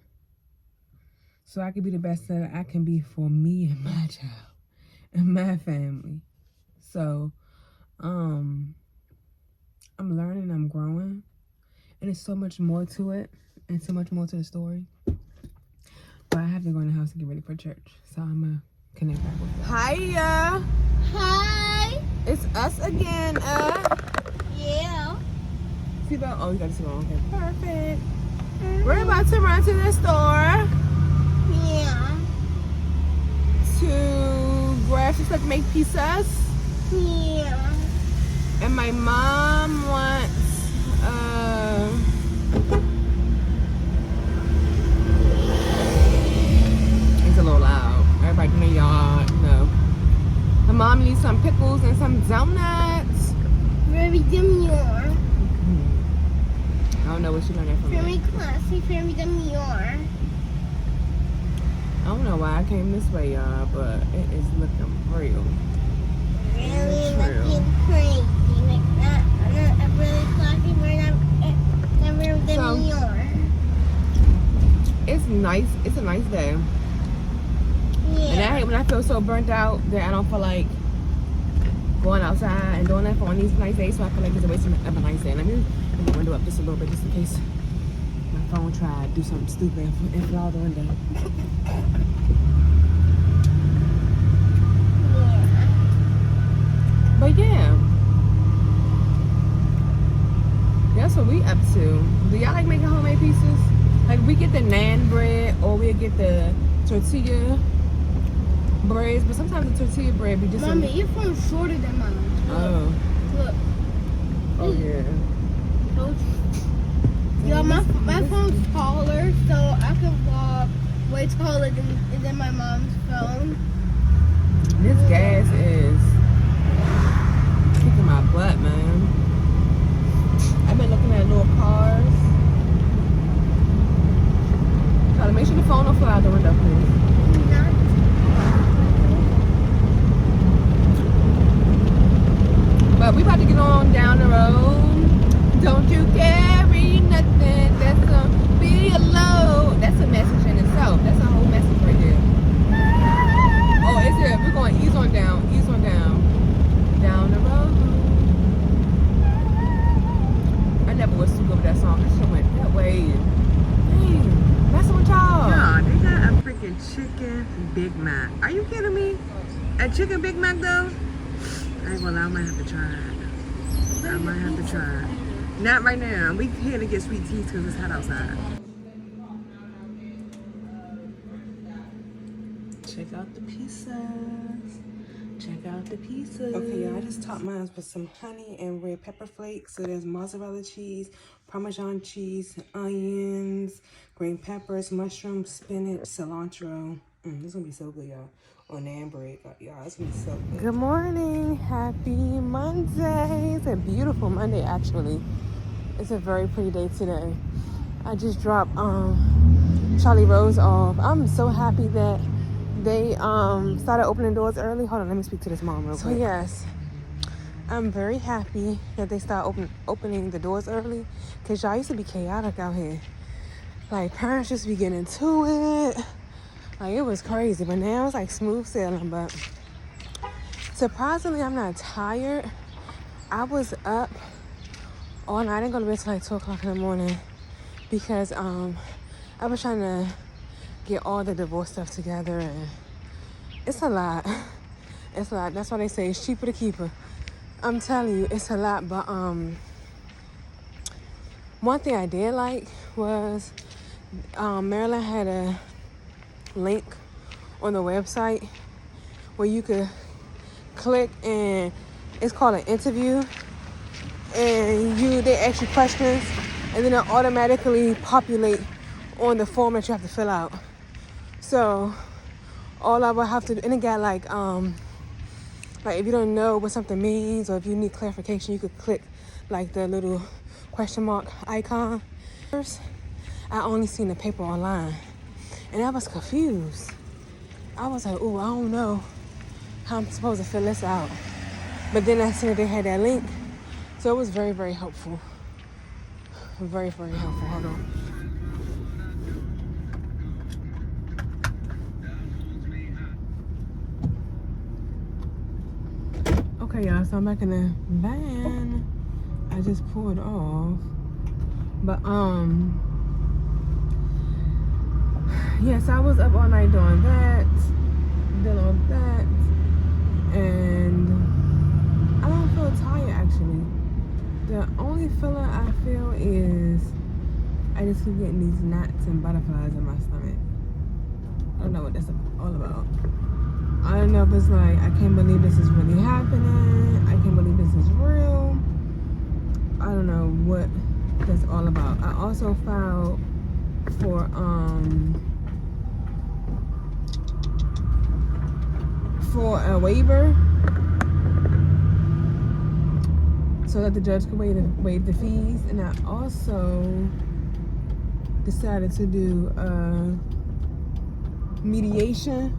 S2: so I can be the best that I can be for me and my child and my family. So, I'm learning, I'm growing, and there's so much more to it, and so much more to the story. But I have to go in the house and get ready for church, so I'm gonna connect back with you. Hiya!
S3: Hi.
S2: It's us again,
S3: Yeah.
S2: Seatbelt? Oh, you got the seatbelt. Okay, perfect. We're about to run to the store
S3: Yeah.
S2: to grab some stuff to make pizzas.
S3: Yeah.
S2: And my mom wants it's a little loud. Everybody in the yard, no. My mom needs some pickles and some donuts.
S3: Very demure.
S2: I don't know what she learned that from.
S3: Very classy, very demure.
S2: I don't know why I came this way, y'all, but it is looking real.
S3: Really looking crazy. Like that. I'm really classy, but not very demure.
S2: It's nice. It's a nice day.
S3: Yeah.
S2: And I hate when I feel so burnt out that I don't feel like going outside and doing that for one of these nice days. So I feel like it's a waste of a nice day. Let me put the window up just a little bit, just in case my phone tried to do something stupid and fly out the window. But yeah, that's what we up to. Do y'all like making homemade pieces? Like we get the naan bread or we get the tortilla breads, but sometimes the tortilla bread be just.
S3: Mommy, your phone's shorter than mine.
S2: Oh.
S3: Look.
S2: Oh yeah.
S3: Yeah, my phone's taller, so I can walk way taller than my mom's phone.
S2: This gas is kicking my butt, man. I've been looking at little cars. Try to make sure the phone don't fly out the window, please. But we about to get on down the road. Don't you carry nothing that's gonna be alone. That's a message in itself. That's a whole message right there. Oh, is it? We're going ease on down, down the road. I never was too good with that song. That shit went that way. Dang, messing with y'all. Yeah, they got a freaking chicken Big Mac. Are you kidding me? A chicken Big Mac though? I ain't gonna lie, I might have to try it. I might have to try it. Not right now. We here to get sweet teas because it's hot outside. Check out the pizzas. Check out the pizzas. Okay, y'all, I just topped mine with some honey and red pepper flakes. So there's mozzarella cheese, Parmesan cheese, onions, green peppers, mushrooms, spinach, cilantro. This is gonna be so good, y'all. On naan bread, y'all, it's gonna be so good. Good morning, happy Monday. It's a beautiful Monday, actually. It's a very pretty day today. I just dropped Charlie Rose off. I'm so happy that they started opening doors early. Hold on, let me speak to this mom real quick. So yes, I'm very happy that they start opening the doors early, because y'all used to be chaotic out here. Like parents just be getting into it. Like it was crazy, but now it's like smooth sailing. But surprisingly, I'm not tired. I was up all night. I didn't go to bed till like 2 o'clock in the morning because I was trying to get all the divorce stuff together, and it's a lot. It's a lot. That's why they say it's cheaper to keep her. I'm telling you, it's a lot. But one thing I did like was Maryland had a link on the website where you could click, and it's called an interview, and they ask you questions, and then it automatically populate on the form that you have to fill out. So all I would have to do, and it got like if you don't know what something means or if you need clarification, you could click like the little question mark icon. First, I only seen the paper online, and I was confused. I was like, oh, I don't know how I'm supposed to fill this out. But then I seen that they had that link, so it was very, very helpful. Very, very helpful. Hold on. Okay, y'all, so I'm back in the van. I just pulled off. But, yes, I was up all night doing that, dealing with that, and I don't feel tired, actually. The only feeling I feel is I just keep getting these gnats and butterflies in my stomach. I don't know what that's all about. I don't know if it's like, I can't believe this is really happening. I can't believe this is real. that's all about. I also filed for a waiver so that the judge could waive the fees, and I also decided to do mediation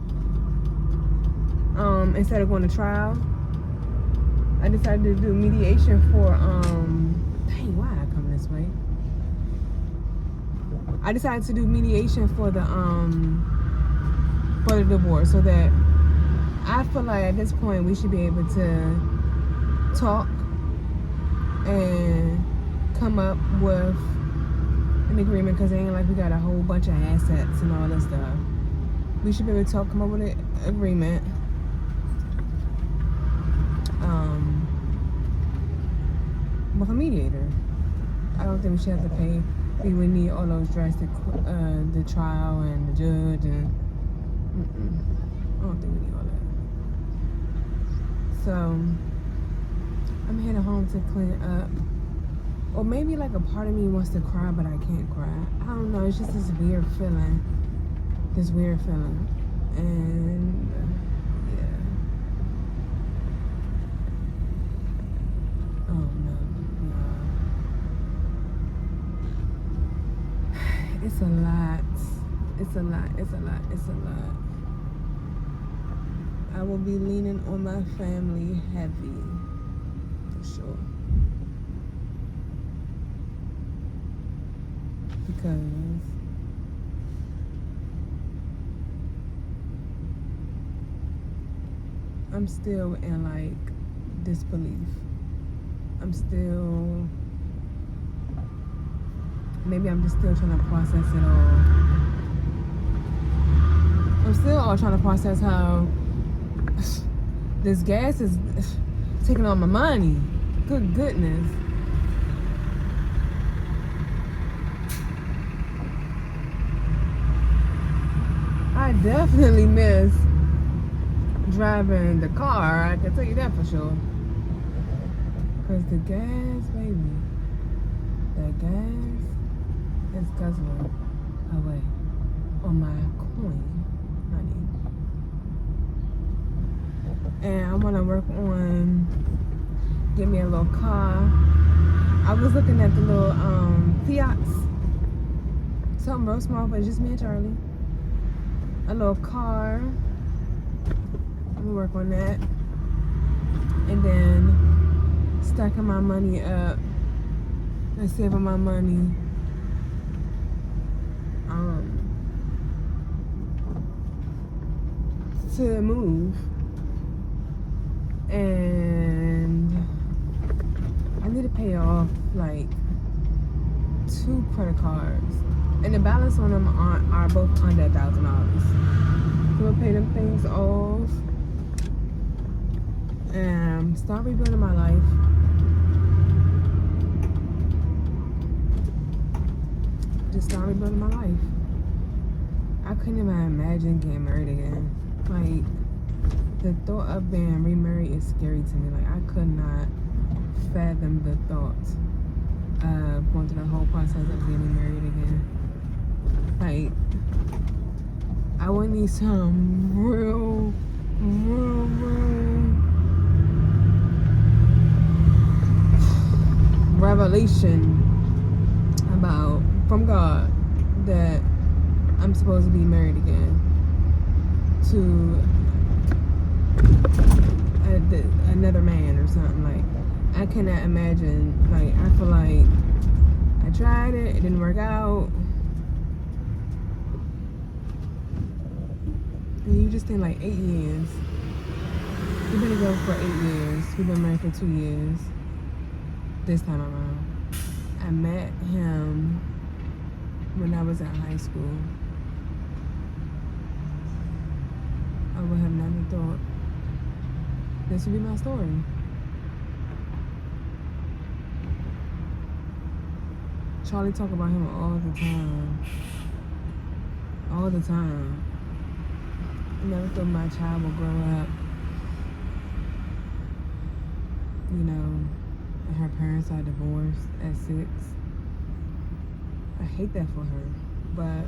S2: instead of going to trial. I decided to do mediation for dang, why I come this way? I decided to do mediation for the divorce, so that I feel like at this point we should be able to talk and come up with an agreement, because it ain't like we got a whole bunch of assets and all this stuff. We should be able to talk, come up with an agreement. With a mediator. I don't think we should have to pay. We would need all those drastic, the trial and the judge, and I don't think we need all that. So I'm heading home to clean up. Or maybe like a part of me wants to cry, but I can't cry. I don't know. It's just this weird feeling. And yeah. Oh no. It's a lot. I will be leaning on my family heavy, for sure. Because I'm still in like disbelief. Maybe I'm just still trying to process it all. I'm still all trying to process how this gas is taking all my money. Good goodness. I definitely miss driving the car. I can tell you that for sure. Because the gas, baby, that gas is guzzling away on my coin, honey. And I want to work on getting me a little car. I was looking at the little Fiats. Something real small, but it's just me and Charlie. A little car. I'm gonna work on that. And then stacking my money up and saving my money. To move. And I need to pay off like 2 credit cards. And the balance on them are both under $1,000. So we'll pay them things off and start rebuilding my life. Just start rebuilding my life. I couldn't even imagine getting married again. Like, the thought of being remarried is scary to me. Like, I could not fathom the thought of going through the whole process of getting married again. Like, I would need some real revelation from God that I'm supposed to be married again to another man or something. Like, I cannot imagine. Like, I feel like I tried it didn't work out. And you just think like 8 years. We've been together for 8 years. We've been married for 2 years. This time around. I met him when I was in high school. I would have never thought this would be my story. Charlie talk about him all the time. All the time. I never thought my child would grow up, you know, and her parents are divorced at 6. I hate that for her, but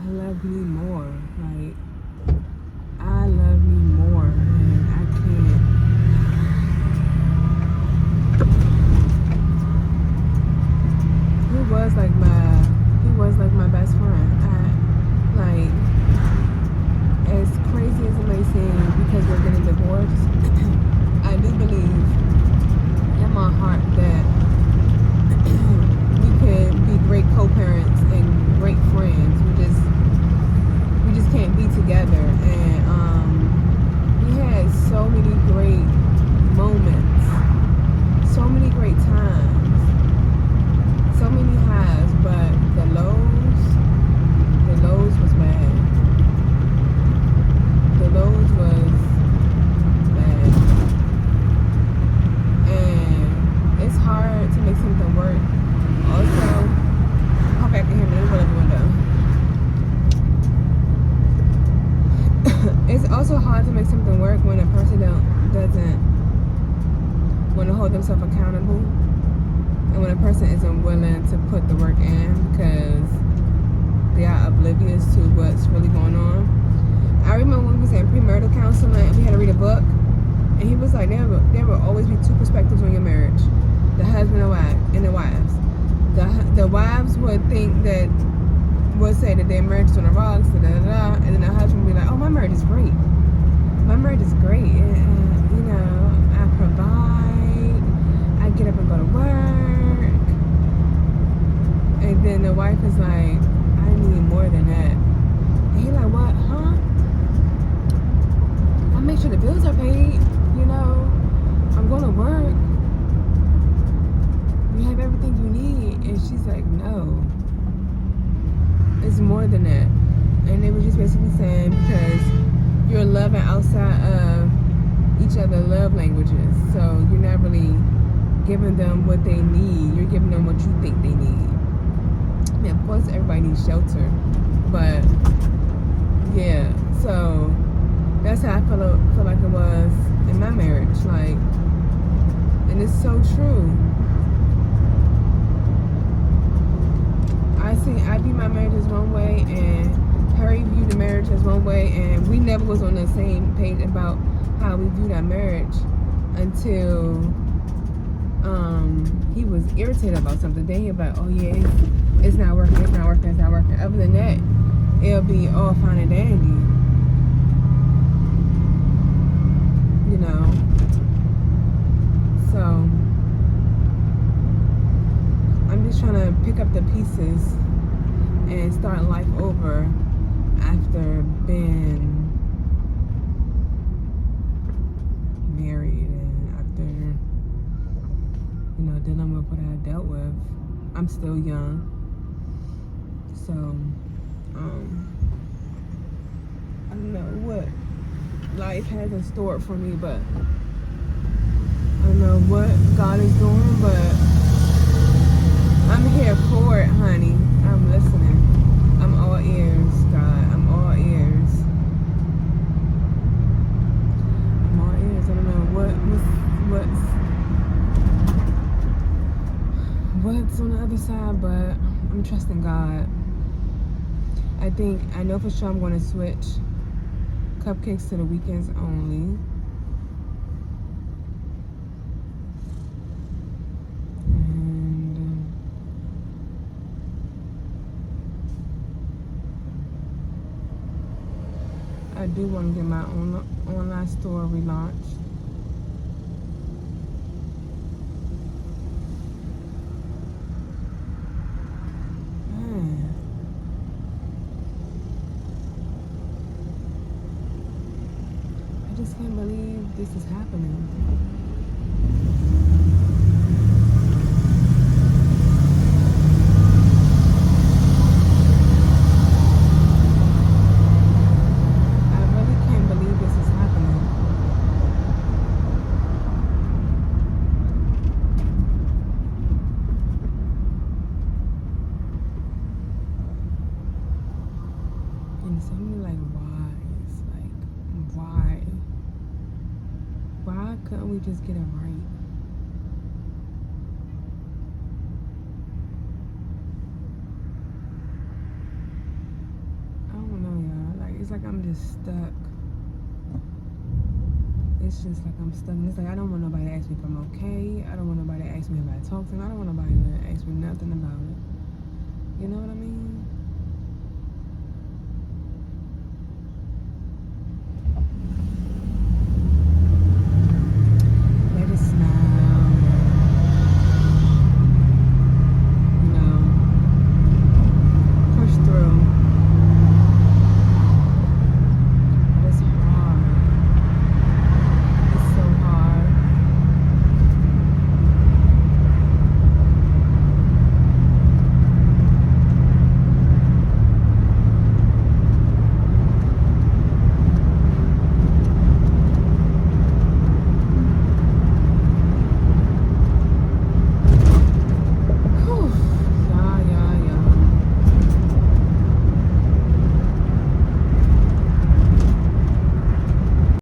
S2: I love me more. Like, I love me more, and I can't. He was like my best friend. Like, as crazy as it may seem, because we're getting divorced, I do believe in my heart that we could be great co-parents and great friends. We just can't be together. And we had so many great moments, so many great times, so many highs, but the lows was bad. The lows was bad. And it's hard to make something work. Also, I hope I can hear me. Let me roll up the window. It's also hard to make something work when a person doesn't want to hold themselves accountable, and when a person isn't willing to put the work in because they are oblivious to what's really going on. I remember when we was in premarital counseling and we had to read a book, and he was like, there will always be two perspectives on your marriage: the husband and the wives. The wives would say that their marriage is on the rocks, and then the husband would be like, oh, my marriage is great. My marriage is great. And, you know, I provide, I get up and go to work. And then the wife is like, I need more than that. And he like, what, huh? I make sure the bills are paid, you know, I'm going to work. You have everything you need. And she's like, no, it's more than that. And they were just basically saying, because you're loving outside of each other's love languages, so you're not really giving them what they need. You're giving them what you think they need. I mean, of course everybody needs shelter, but yeah, so that's how I feel like it was in my marriage. Like, and it's so true. I view my marriage as one way, and Harry viewed the marriage as one way, and we never was on the same page about how we viewed our marriage until he was irritated about something. Then he'll be like, oh yeah, it's not working. Other than that, it'll be all fine and dandy, you know. So I'm just trying to pick up the pieces and start life over after being married and after, you know, dealing with what I dealt with. I'm still young, so I don't know what life has in store for me, but I don't know what God is doing, but I'm here for it, honey. I'm listening. I'm all ears, God. I'm all ears. I'm all ears. I don't know what's on the other side, but I'm trusting God. I know for sure I'm going to switch cupcakes to the weekends only. I do want to get my own online store relaunched. Man. I just can't believe this is happening. So many like whys, like why couldn't we just get it right? like I'm just stuck. It's just like I'm stuck. It's like I don't want nobody to ask me if I'm okay. I don't want nobody to ask me if I talk to them. I don't want nobody to ask me nothing about it. You know what I mean?